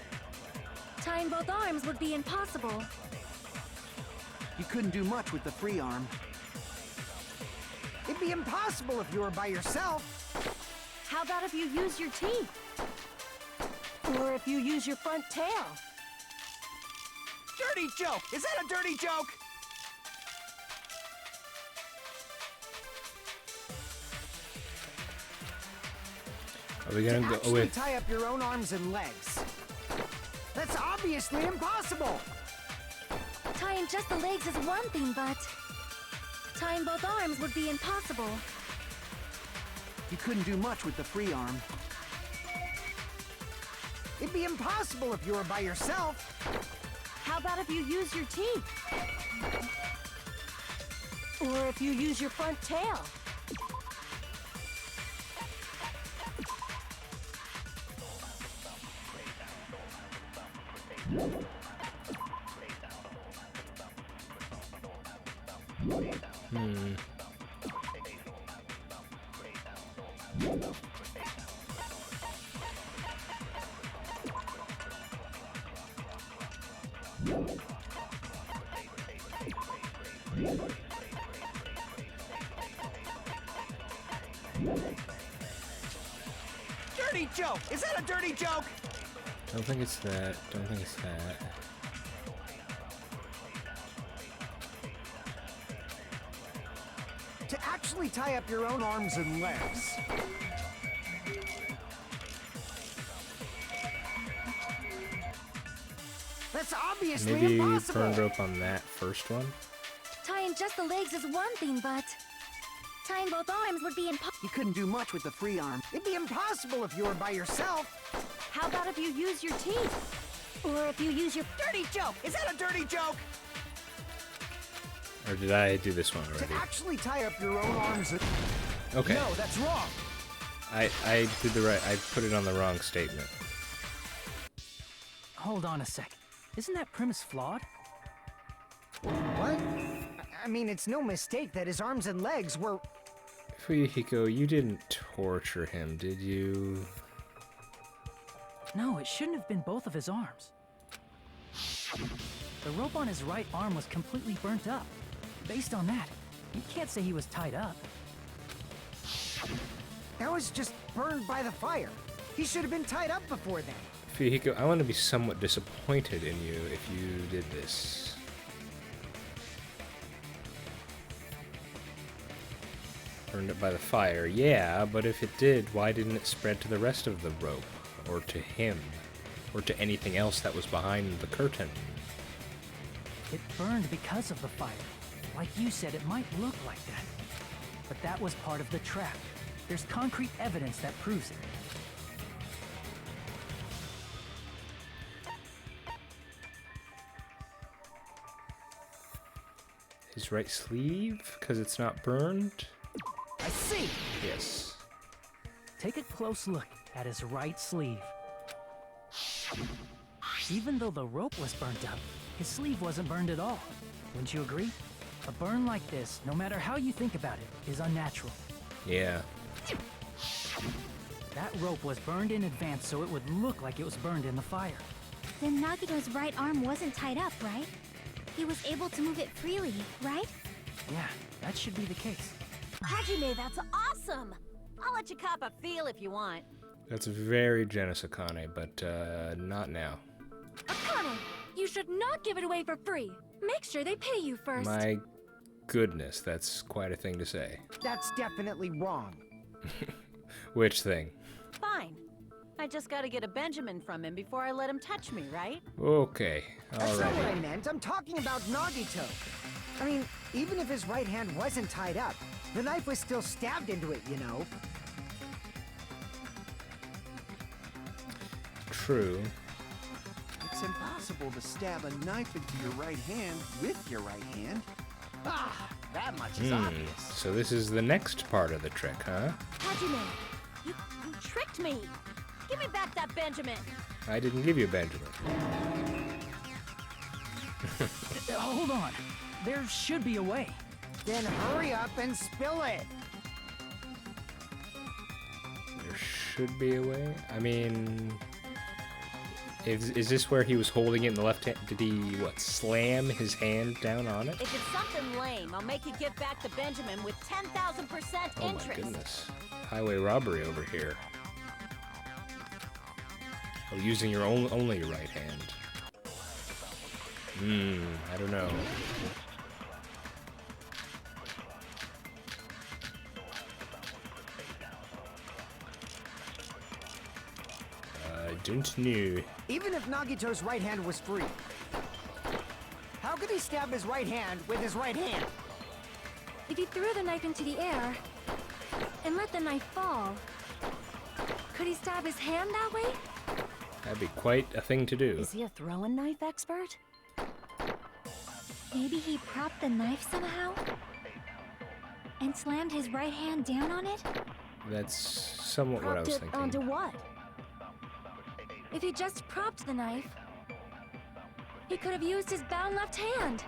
tying both arms would be impossible. You couldn't do much with the free arm. It'd be impossible if you were by yourself. How about if you use your teeth? Or if you use your front tail? Dirty joke! Is that a dirty joke? Are we gonna To go actually with? tie up your own arms and legs. That's obviously impossible! Tying just the legs is one thing, but tying both arms would be impossible. You couldn't do much with the free arm. It'd be impossible if you were by yourself. How about if you use your teeth? Or if you use your front tail? Dirty joke! Is that a dirty joke? Don't think it's that. Don't think it's that. To actually tie up your own arms and legs. That's obviously Maybe impossible! burn rope on that first one. Tying just the legs is one thing, but tying both arms would be impossible. You couldn't do much with the free arm. It'd be impossible if you were by yourself. How about if you use your teeth? Or if you use your... Dirty joke! Is that a dirty joke? Or did I do this one To already? actually tie up your own arms and... Okay. No, that's wrong! I did the right. I put it on the wrong statement. Hold on a sec. Isn't that premise flawed? What? I mean, it's no mistake that his arms and legs were... Fuyuhiko, you didn't torture him, did you? No, it shouldn't have been both of his arms. The rope on his right arm was completely burnt up. Based on that, you can't say he was tied up. That was just burned by the fire. He should have been tied up before then. Fuyuhiko, I want to be somewhat disappointed in you if you did this. Burned it by the fire, yeah, but if it did, why didn't it spread to the rest of the rope? Or to him? Or to anything else that was behind the curtain? It burned because of the fire. Like you said, it might look like that. But that was part of the trap. There's concrete evidence that proves it. His right sleeve? Because it's not burned? I see! Yes. Take a close look at his right sleeve. Even though the rope was burnt up, his sleeve wasn't burned at all. Wouldn't you agree? A burn like this, no matter how you think about it, is unnatural. Yeah. That rope was burned in advance so it would look like it was burned in the fire. Then Nagito's right arm wasn't tied up, right? He was able to move it freely, right? Yeah, that should be the case. Hajime, that's awesome! I'll let you cop a feel if you want. That's very generous, Akane, but not now. Akane, you should not give it away for free. Make sure they pay you first. My goodness, that's quite a thing to say. That's definitely wrong. Which thing? Fine. I just gotta get a Benjamin from him before I let him touch me, right? Okay, That's not what I alrighty. meant. I'm talking about Nagito. I mean, even if his right hand wasn't tied up, the knife was still stabbed into it, you know? True. It's impossible to stab a knife into your right hand with your right hand. Ah, that much is obvious. So this is the next part of the trick, huh? Hajime, You tricked me! Give me back that Benjamin! I didn't give you Benjamin. Hold on. There should be a way. Then hurry up and spill it. There should be a way. I mean, is this where he was holding it in the left hand? Did he, what, slam his hand down on it? If it's something lame, I'll make you give back the Benjamin with 10,000% Oh interest. my goodness. Highway robbery over here. Oh, using your only right hand. I don't know. I don't know. Even if Nagito's right hand was free, how could he stab his right hand with his right hand? If he threw the knife into the air and let the knife fall, could he stab his hand that way? That'd be quite a thing to do. Is he a throwing knife expert? Maybe he propped the knife somehow? And slammed his right hand down on it? That's somewhat what I Propped was it thinking. onto what? If he just propped the knife, he could have used his bound left hand.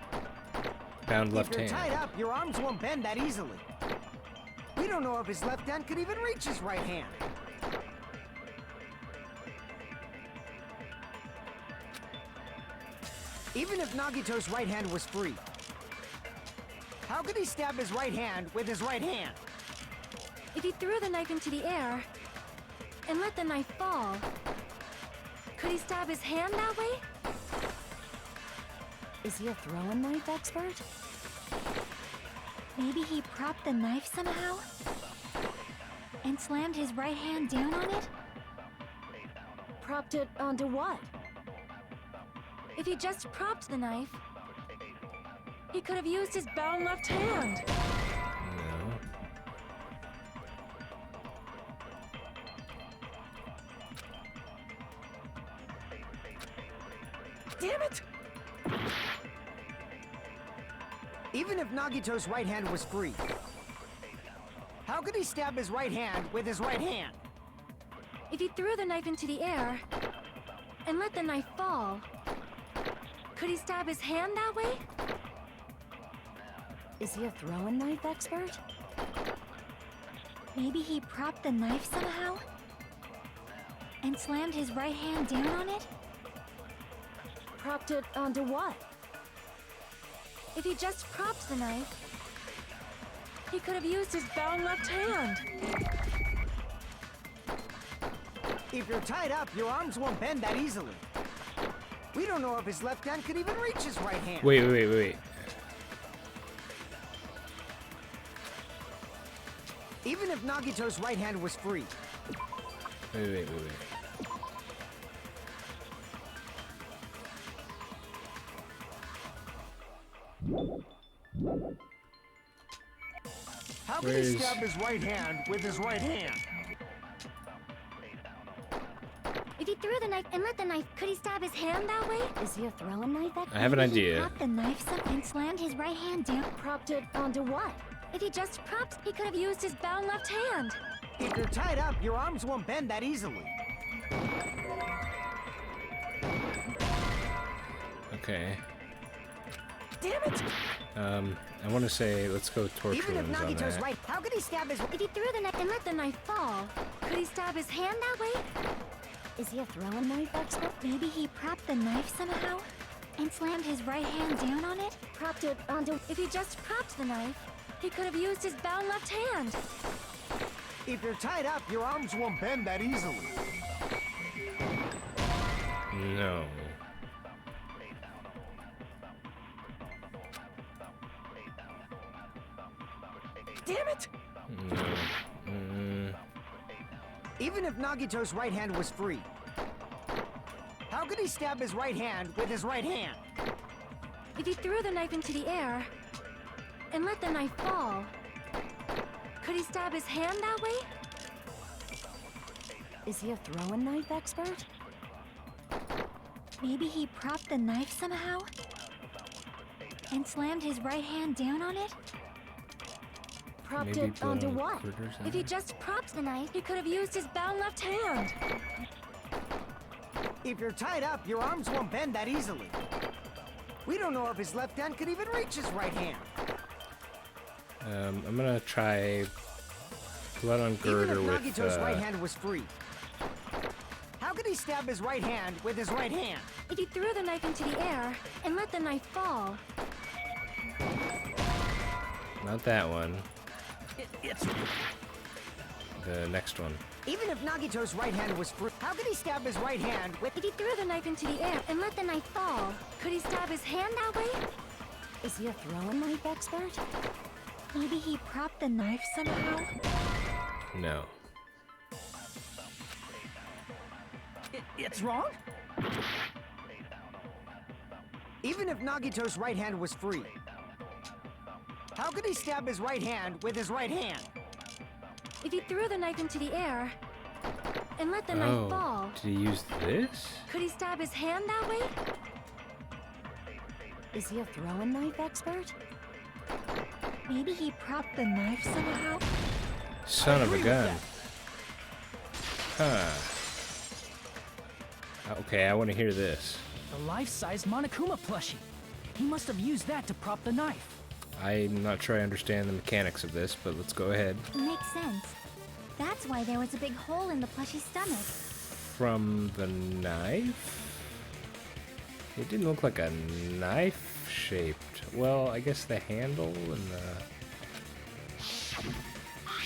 Bound left If you're hand. tied up, your arms won't bend that easily. We don't know if his left hand could even reach his right hand. Even if Nagito's right hand was free, how could he stab his right hand with his right hand? If he threw the knife into the air and let the knife fall, could he stab his hand that way? Is he a throwing knife expert? Maybe he propped the knife somehow? And slammed his right hand down on it? Propped it onto what? If he just propped the knife, he could have used his bound left hand. No. Damn it! Even if Nagito's right hand was free, how could he stab his right hand with his right hand? If he threw the knife into the air and let the knife fall, could he stab his hand that way? Is he a throwing knife expert? Maybe he propped the knife somehow? And slammed his right hand down on it? Propped it onto what? If he just propped the knife, he could have used his bound left hand. If you're tied up, your arms won't bend that easily. We don't know if his left hand could even reach his right hand. Wait. Even if Nagito's right hand was free, Wait. how could he stab his right hand with his right hand? If he threw the knife and let the knife, could he stab his hand that way? Is he a throwing knife expert? I have an Maybe he idea. propped the knife and slammed his right hand down. Propped it onto what? If he just propped, he could have used his bound left hand. If you're tied up, your arms won't bend that easily. Okay. Damn it! I want to say let's go torture Even if wounds on Nagito's that. right, how could he stab his... If he threw the knife and let the knife fall, could he stab his hand that way? Is he a throwing knife expert? Maybe he propped the knife somehow? And slammed his right hand down on it? Propped it onto... If he just propped the knife, he could have used his bound left hand. If you're tied up, your arms won't bend that easily. No. Damn it! No. Even if Nagito's right hand was free, how could he stab his right hand with his right hand? If he threw the knife into the air and let the knife fall, could he stab his hand that way? Is he a throwing knife expert? Maybe he propped the knife somehow? And slammed his right hand down on it? propped Maybe it onto blow what? critters If he just propped the knife, he could have used his bound left hand. If you're tied up, your arms won't bend that easily. We don't know if his left hand could even reach his right hand. I'm gonna try blood on girder Even if with. Nagito's right hand was free, how could he stab his right hand with his right hand? If he threw the knife into the air and let the knife fall, Not that one. It's The next one. Even if Nagito's right hand was free, how could he stab his right hand with... if he threw the knife into the air and let the knife fall, could he stab his hand that way? Is he a throwing knife expert? Maybe he propped the knife somehow? No. it's wrong? Even if Nagito's right hand was free, how could he stab his right hand with his right hand? If he threw the knife into the air and let the knife fall, Did he use this? could he stab his hand that way? Is he a throwing knife expert? Maybe he propped the knife somehow? Son of a gun. Huh. Okay, I want to hear this. The life-size Monokuma plushie. He must have used that to prop the knife. I'm not sure I understand the mechanics of this, but let's go ahead. Makes sense. That's why there was a big hole in the plushie's stomach. From the knife? It didn't look like a knife shaped. Well, I guess the handle and the...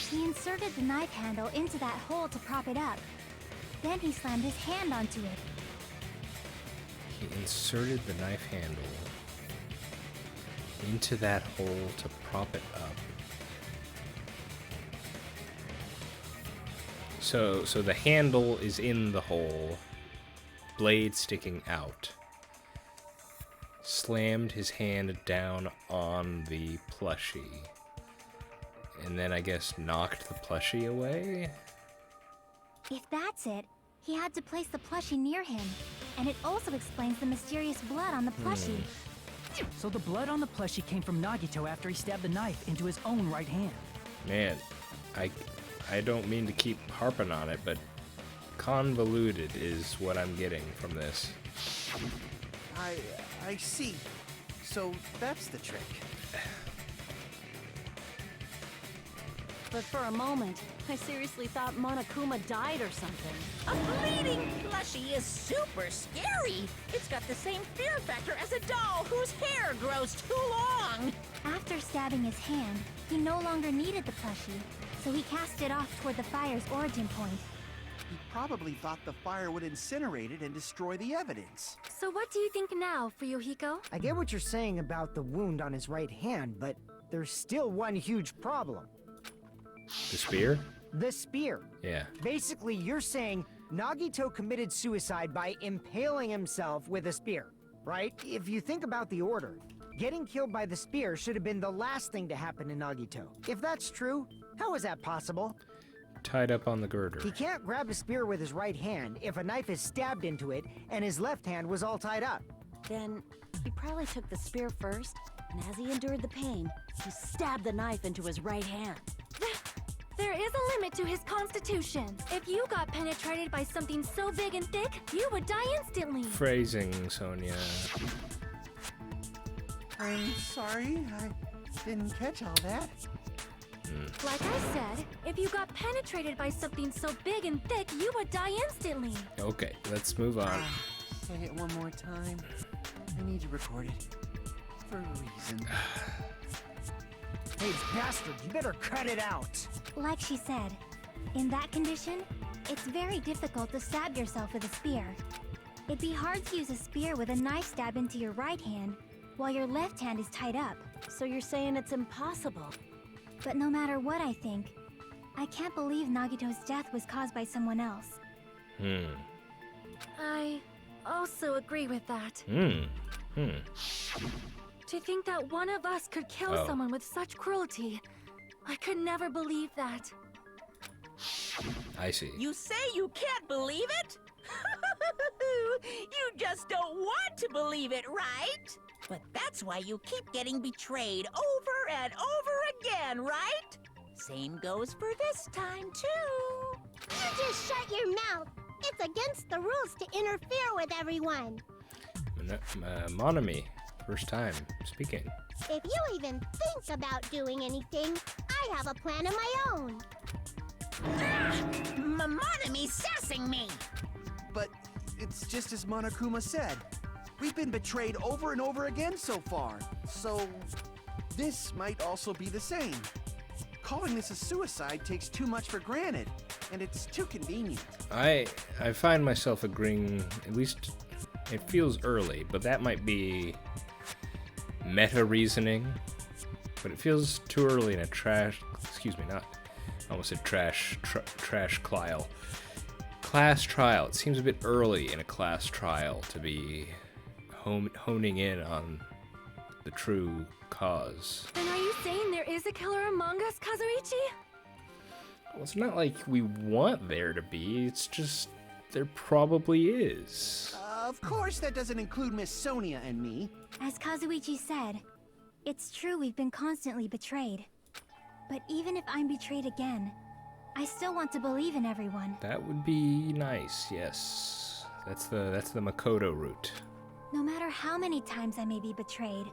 He inserted the knife handle into that hole to prop it up. Then he slammed his hand onto it. He inserted the knife handle into that hole to prop it up. So the handle is in the hole, blade sticking out. Slammed his hand down on the plushie. And then I guess knocked the plushie away? If that's it, he had to place the plushie near him. And it also explains the mysterious blood on the plushie. So the blood on the plushie came from Nagito after he stabbed the knife into his own right hand. Man, I don't mean to keep harping on it, but convoluted is what I'm getting from this. I see. So that's the trick. But for a moment, I seriously thought Monokuma died or something. A bleeding plushie is super scary. It's got the same fear factor as a doll whose hair grows too long. After stabbing his hand, he no longer needed the plushie, so he cast it off toward the fire's origin point. He probably thought the fire would incinerate it and destroy the evidence. So what do you think now, Fuyuhiko? I get what you're saying about the wound on his right hand, but there's still one huge problem. The spear? The spear. Yeah. Basically, you're saying Nagito committed suicide by impaling himself with a spear, right? If you think about the order, getting killed by the spear should have been the last thing to happen to Nagito. If that's true, how is that possible? Tied up on the girder. He can't grab a spear with his right hand if a knife is stabbed into it and his left hand was all tied up. Then he probably took the spear first, and as he endured the pain, he stabbed the knife into his right hand. There is a limit to his constitution. If you got penetrated by something so big and thick, you would die instantly. Phrasing, Sonia. I'm sorry, I didn't catch all that. Like I said, if you got penetrated by something so big and thick, you would die instantly. Okay, let's move on. Say it one more time. I need to record it. For a reason. Hey, bastard, you better cut it out. Like she said, in that condition, it's very difficult to stab yourself with a spear. It'd be hard to use a spear with a knife stab into your right hand while your left hand is tied up. So you're saying it's impossible? But no matter what I think, I can't believe Nagito's death was caused by someone else. I also agree with that. To think that one of us could kill someone with such cruelty, I could never believe that. I see. You say you can't believe it? You just don't want to believe it, right? But that's why you keep getting betrayed over and over again, right? Same goes for this time, too. You just shut your mouth. It's against the rules to interfere with everyone. Monami, first time speaking. If you even think about doing anything, I have a plan of my own. Monome's sassing me. But it's just as Monokuma said. We've been betrayed over and over again so far. So this might also be the same. Calling this a suicide takes too much for granted, and it's too convenient. I find myself agreeing, at least it feels early, but that might be meta reasoning. But it feels too early in a class trial. It seems a bit early in a class trial to be honing in on the true cause. Then are you saying there is a killer among us, Kazuichi? Well, it's not like we want there to be, it's just there probably is. Of course that doesn't include Miss Sonia and me. As Kazuichi said, it's true we've been constantly betrayed. But even if I'm betrayed again, I still want to believe in everyone. That would be nice, yes. That's the Makoto route. No matter how many times I may be betrayed,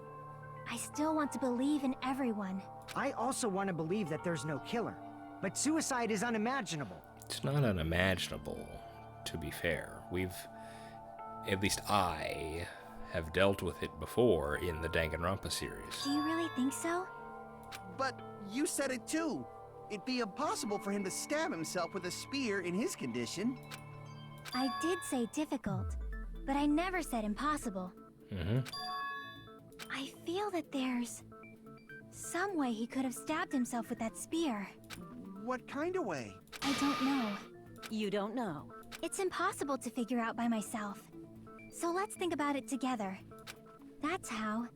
I still want to believe in everyone. I also want to believe that there's no killer, but suicide is unimaginable. It's not unimaginable, to be fair. At least I have dealt with it before in the Danganronpa series. Do you really think so? But you said it too. It'd be impossible for him to stab himself with a spear in his condition. I did say difficult, but I never said impossible. I feel that there's some way he could have stabbed himself with that spear. What kind of way? I don't know. You don't know. It's impossible to figure out by myself. So let's think about it together. That's how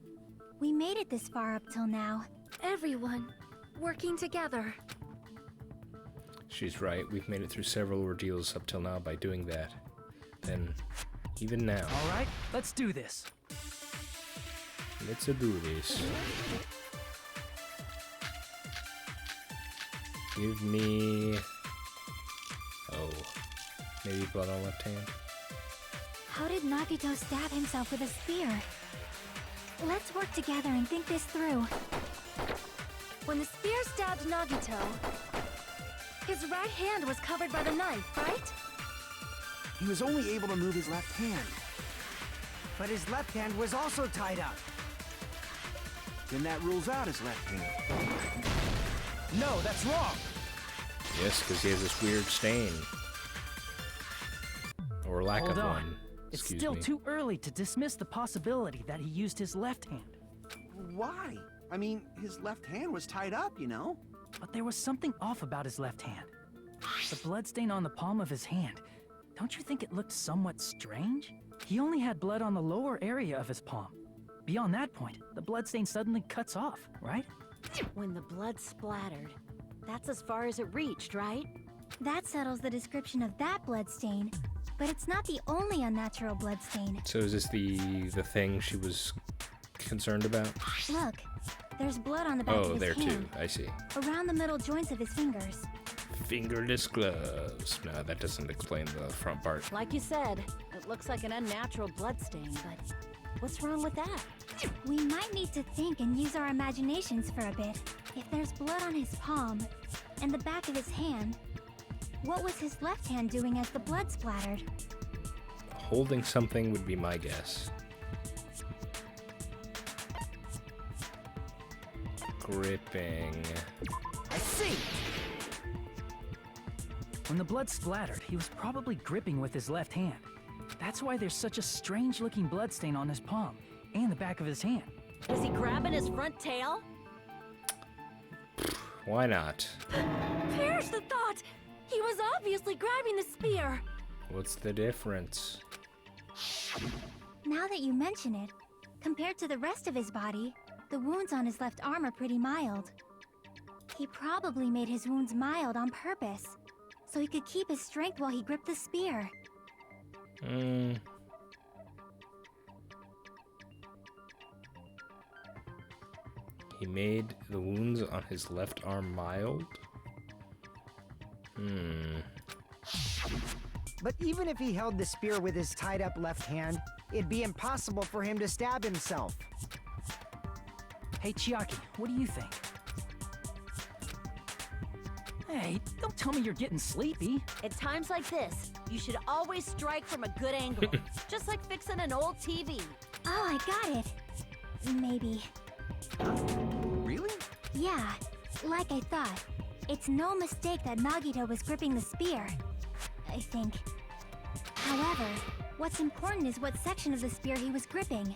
we made it this far up till now. Everyone working together. She's right, we've made it through several ordeals up till now by doing that. Then, even now. Alright, let's do this. Let's do this. Give me... Oh. Maybe blood on left hand? How did Nagito stab himself with a spear? Let's work together and think this through. When the spear stabbed Nagito, his right hand was covered by the knife, right? He was only able to move his left hand. But his left hand was also tied up. Then that rules out his left hand. No, that's wrong. Yes, because he has this weird stain. Or lack Hold of on. one. It's Excuse still me. too early to dismiss the possibility that he used his left hand. Why? I mean, his left hand was tied up, you know? But there was something off about his left hand. The bloodstain on the palm of his hand. Don't you think it looked somewhat strange? He only had blood on the lower area of his palm. Beyond that point, the bloodstain suddenly cuts off, right? When the blood splattered, that's as far as it reached, right? That settles the description of that bloodstain, but it's not the only unnatural bloodstain. So is this the thing she was concerned about? Look, there's blood on the back of Oh, his there hand, too. I see. around the middle joints of his fingers. Fingerless gloves. No, that doesn't explain the front part. Like you said, it looks like an unnatural bloodstain, but what's wrong with that? We might need to think and use our imaginations for a bit. If there's blood on his palm and the back of his hand, what was his left hand doing as the blood splattered? Holding something would be my guess. Gripping. I see. When the blood splattered, he was probably gripping with his left hand. That's why there's such a strange-looking bloodstain on his palm and the back of his hand. Was he grabbing his front tail? Why not? Perish the thought! He was obviously grabbing the spear. What's the difference? Now that you mention it, compared to the rest of his body, the wounds on his left arm are pretty mild. He probably made his wounds mild on purpose, so he could keep his strength while he gripped the spear. He made the wounds on his left arm mild? But even if he held the spear with his tied up left hand, it'd be impossible for him to stab himself. Hey, Chiaki, what do you think? Hey, don't tell me you're getting sleepy. At times like this, you should always strike from a good angle. Just like fixing an old TV. Oh, I got it. Maybe. Really? Yeah, like I thought. It's no mistake that Nagito was gripping the spear. I think. However, what's important is what section of the spear he was gripping.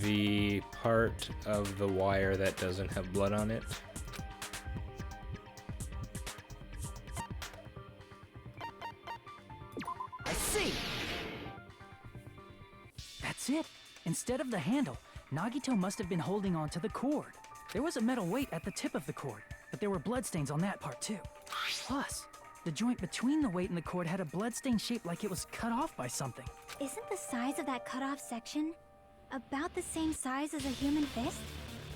The part of the wire that doesn't have blood on it. I see! That's it. Instead of the handle, Nagito must have been holding on to the cord. There was a metal weight at the tip of the cord, but there were bloodstains on that part too. Plus, the joint between the weight and the cord had a bloodstain shaped like it was cut off by something. Isn't the size of that cut-off section about the same size as a human fist?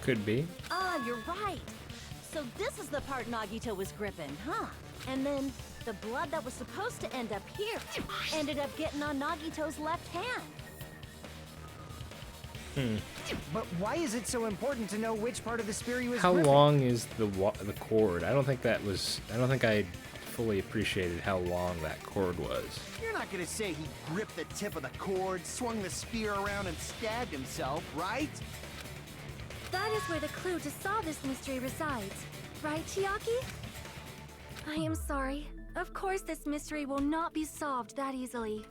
Could be. Ah, you're right. So this is the part Nagito was gripping, huh? And then the blood that was supposed to end up here ended up getting on Nagito's left hand. But why is it so important to know which part of the spear he was How gripping? long is the cord? I don't think I fully appreciated how long that cord was. You're not gonna say he gripped the tip of the cord, swung the spear around, and stabbed himself, right? That is where the clue to solve this mystery resides. Right, Chiaki? I am sorry. Of course this mystery will not be solved that easily.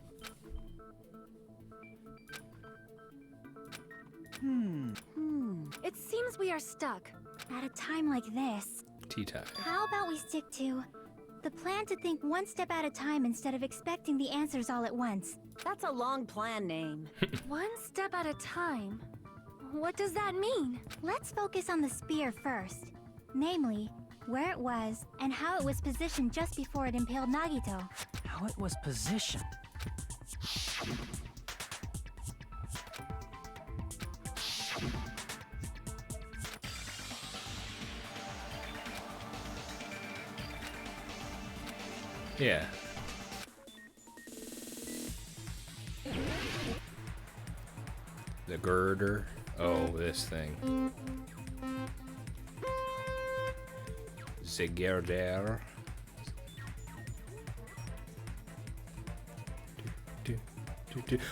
It seems we are stuck. At a time like this, Tea time. how about we stick to the plan to think one step at a time instead of expecting the answers all at once? That's a long plan name. One step at a time. What does that mean? Let's focus on the spear first. Namely, where it was and how it was positioned just before it impaled Nagito. How it was positioned. Yeah. The girder. Oh, this thing. The girder.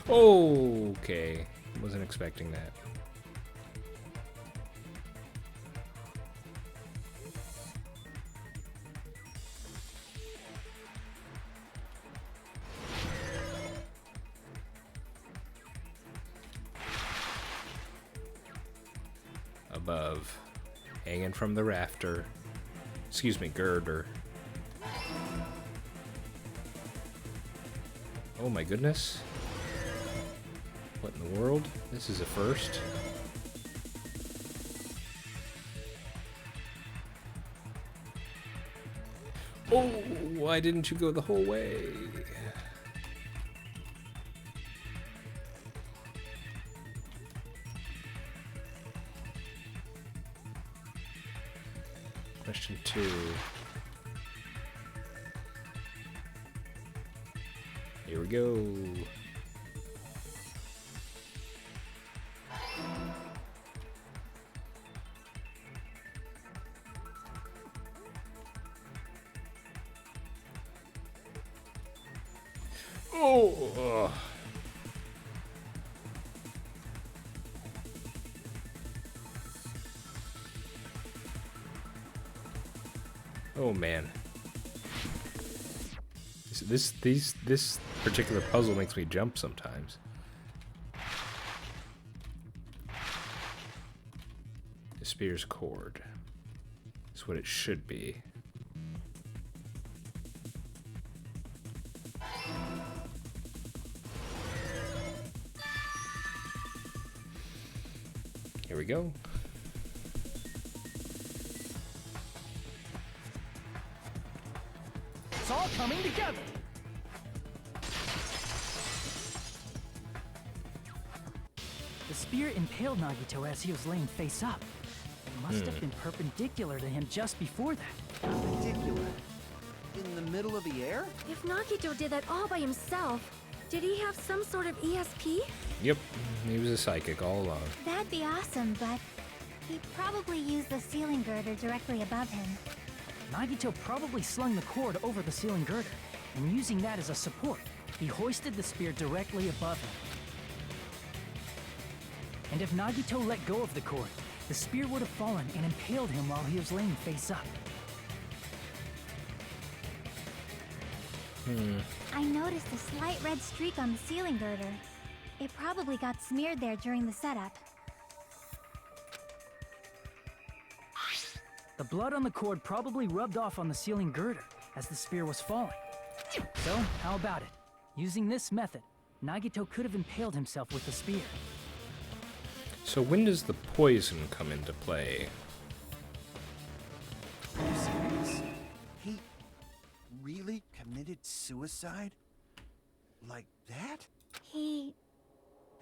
Oh, okay. Wasn't expecting that. Above, hanging from the rafter. Excuse me, girder. Oh my goodness. What in the world? This is a first. Oh, why didn't you go the whole way? Question 2. Here we go. Oh! Oh man. This particular puzzle makes me jump sometimes. The spear's cord is what it should be. Here we go. It's all coming together! The spear impaled Nagito as he was laying face up. It must have been perpendicular to him just before that. Perpendicular. middle of the air? If Nagito did that all by himself, did he have some sort of ESP? Yep, he was a psychic all along. That'd be awesome, but he probably used the ceiling girder directly above him. Nagito probably slung the cord over the ceiling girder, and using that as a support, he hoisted the spear directly above him. And if Nagito let go of the cord, the spear would have fallen and impaled him while he was laying face up. I noticed a slight red streak on the ceiling girder. It probably got smeared there during the setup. The blood on the cord probably rubbed off on the ceiling girder as the spear was falling. So, how about it? Using this method, Nagito could have impaled himself with the spear. So when does the poison come into play? Are you serious? He really committed suicide? Like that? He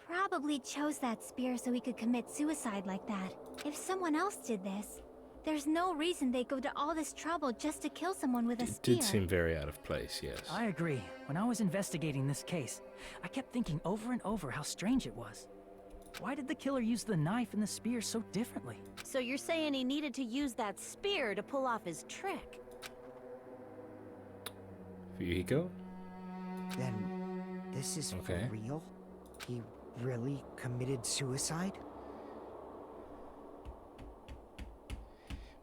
probably chose that spear so he could commit suicide like that. If someone else did this, there's no reason they'd go to all this trouble just to kill someone with a It spear. did seem very out of place, yes. I agree. When I was investigating this case, I kept thinking over and over how strange it was. Why did the killer use the knife and the spear so differently? So you're saying he needed to use that spear to pull off his trick? Fuyuhiko? Then this is Okay. for real? He really committed suicide?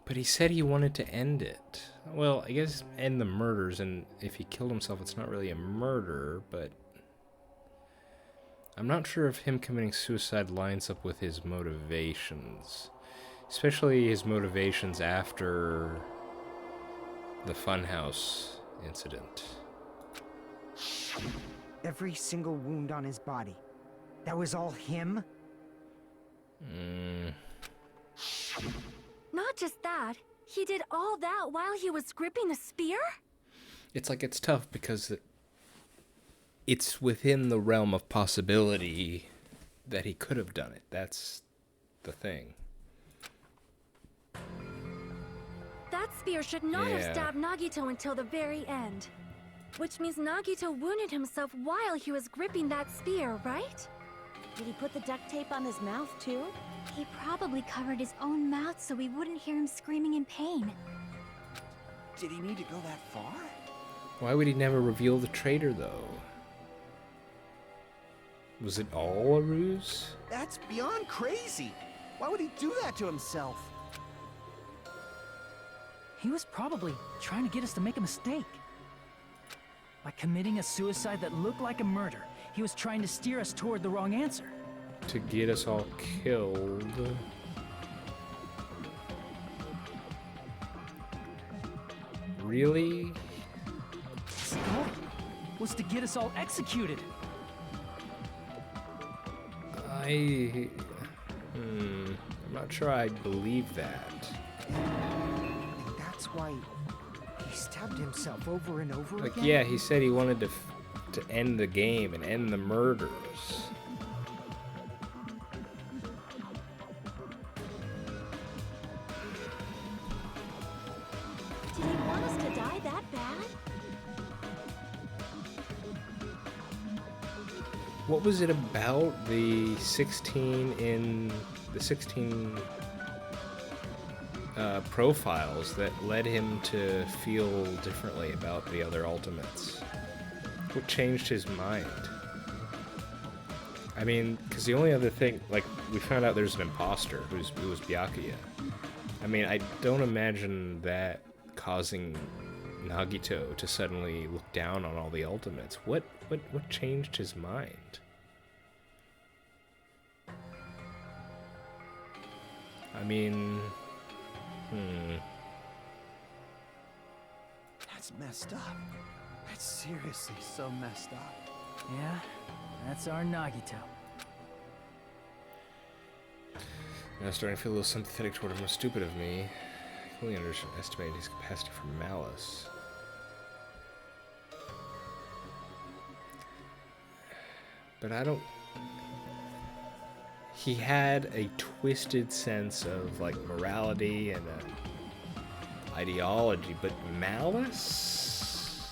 But he said he wanted to end it. Well, I guess end the murders, and if he killed himself, it's not really a murder, but I'm not sure if him committing suicide lines up with his motivations. Especially his motivations after the funhouse incident. Every single wound on his body. That was all him? Not just that, he did all that while he was gripping the spear? It's like it's tough because it's within the realm of possibility that he could have done it. That's the thing. That spear should not have Yeah. stabbed Nagito until the very end. Which means Nagito wounded himself while he was gripping that spear, right? Did he put the duct tape on his mouth too? He probably covered his own mouth so we wouldn't hear him screaming in pain. Did he need to go that far? Why would he never reveal the traitor, though? Was it all a ruse? That's beyond crazy. Why would he do that to himself? He was probably trying to get us to make a mistake. By committing a suicide that looked like a murder, he was trying to steer us toward the wrong answer. To get us all killed. Really? His goal was to get us all executed. I'm not sure I believe that. And that's why he stabbed himself over and over Like, again? yeah, he said he wanted to end the game and end the murders. Did he want us to die that bad? What was it about the 16 profiles that led him to feel differently about the other Ultimates? What changed his mind? I mean, because the only other thing, like, we found out there's an imposter who was Byakuya. I mean, I don't imagine that causing Nagito to suddenly look down on all the Ultimates. What changed his mind? I mean, That's messed up. That's seriously so messed up. Yeah, that's our Nagito. I'm starting to feel a little sympathetic toward him. Stupid of me. I fully underestimated his capacity for malice. But I don't... He had a twisted sense of, like, morality and ideology, but malice?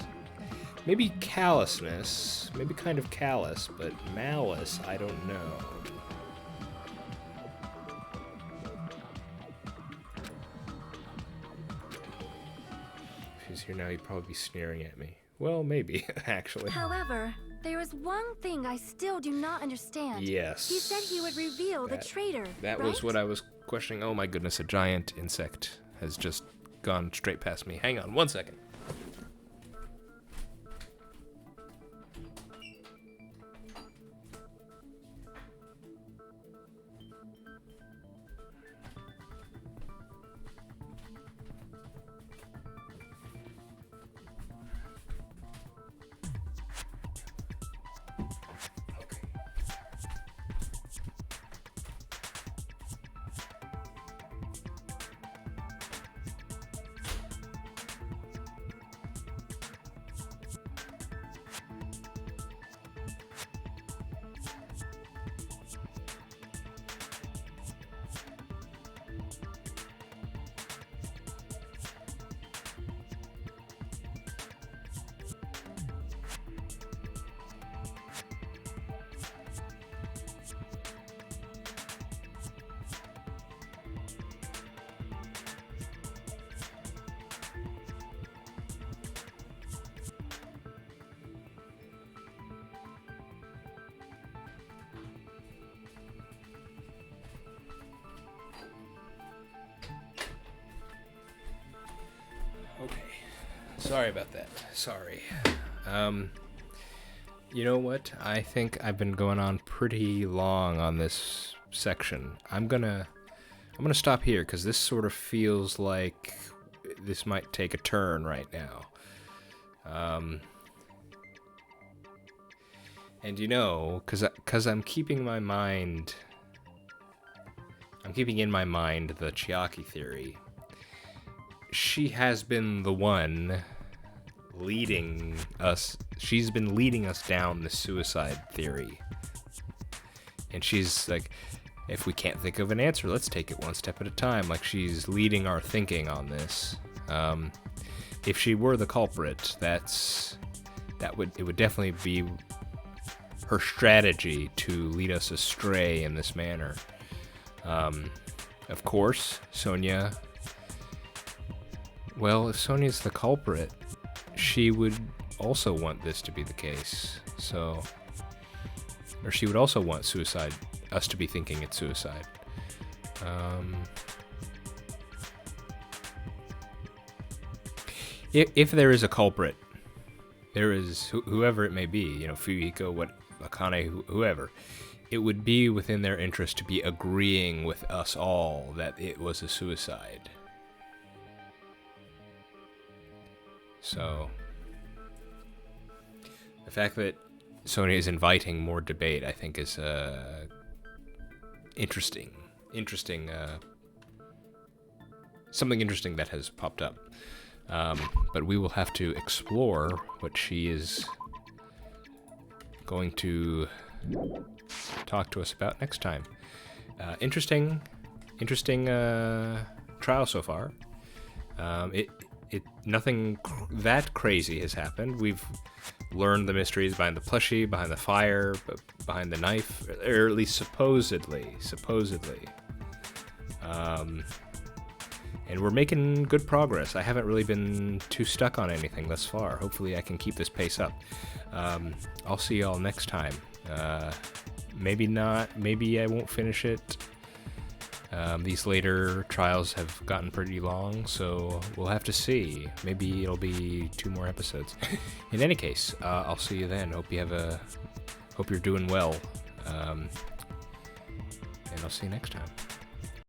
Maybe callousness. Maybe kind of callous, but malice, I don't know. If he's here now, he'd probably be sneering at me. Well, maybe, actually. However, there is one thing I still do not understand. Yes. He said he would reveal the traitor, That was what I was questioning. Oh my goodness, a giant insect has just gone straight past me. Hang on 1 second. Okay. Sorry about that. Sorry. You know what? I think I've been going on pretty long on this section. I'm gonna stop here because this sort of feels like this might take a turn right now. And you know, because I'm keeping in my mind the Chiaki theory. She has been the one leading us. She's been leading us down the suicide theory. And she's like, if we can't think of an answer, let's take it one step at a time. Like, she's leading our thinking on this. If she were the culprit, it would definitely be her strategy to lead us astray in this manner. Of course, Sonia. Well, if Sonia's the culprit, she would also want this to be the case. So, or she would also want suicide, us to be thinking it's suicide. If there is a culprit, there is whoever it may be, you know, Fuyiko, Akane, whoever, it would be within their interest to be agreeing with us all that it was a suicide. So, the fact that Sony is inviting more debate, I think, is interesting. Something interesting that has popped up. But we will have to explore what she is going to talk to us about next time. Interesting trial so far. Nothing that crazy has happened. We've learned the mysteries behind the plushie, behind the fire, behind the knife, or at least supposedly. And we're making good progress. I haven't really been too stuck on anything thus far. Hopefully I can keep this pace up. I'll see y'all next time. Maybe not. Maybe I won't finish it. These later trials have gotten pretty long, so we'll have to see. Maybe it'll be 2 more episodes. In any case, I'll see you then. Hope you're doing well. And I'll see you next time.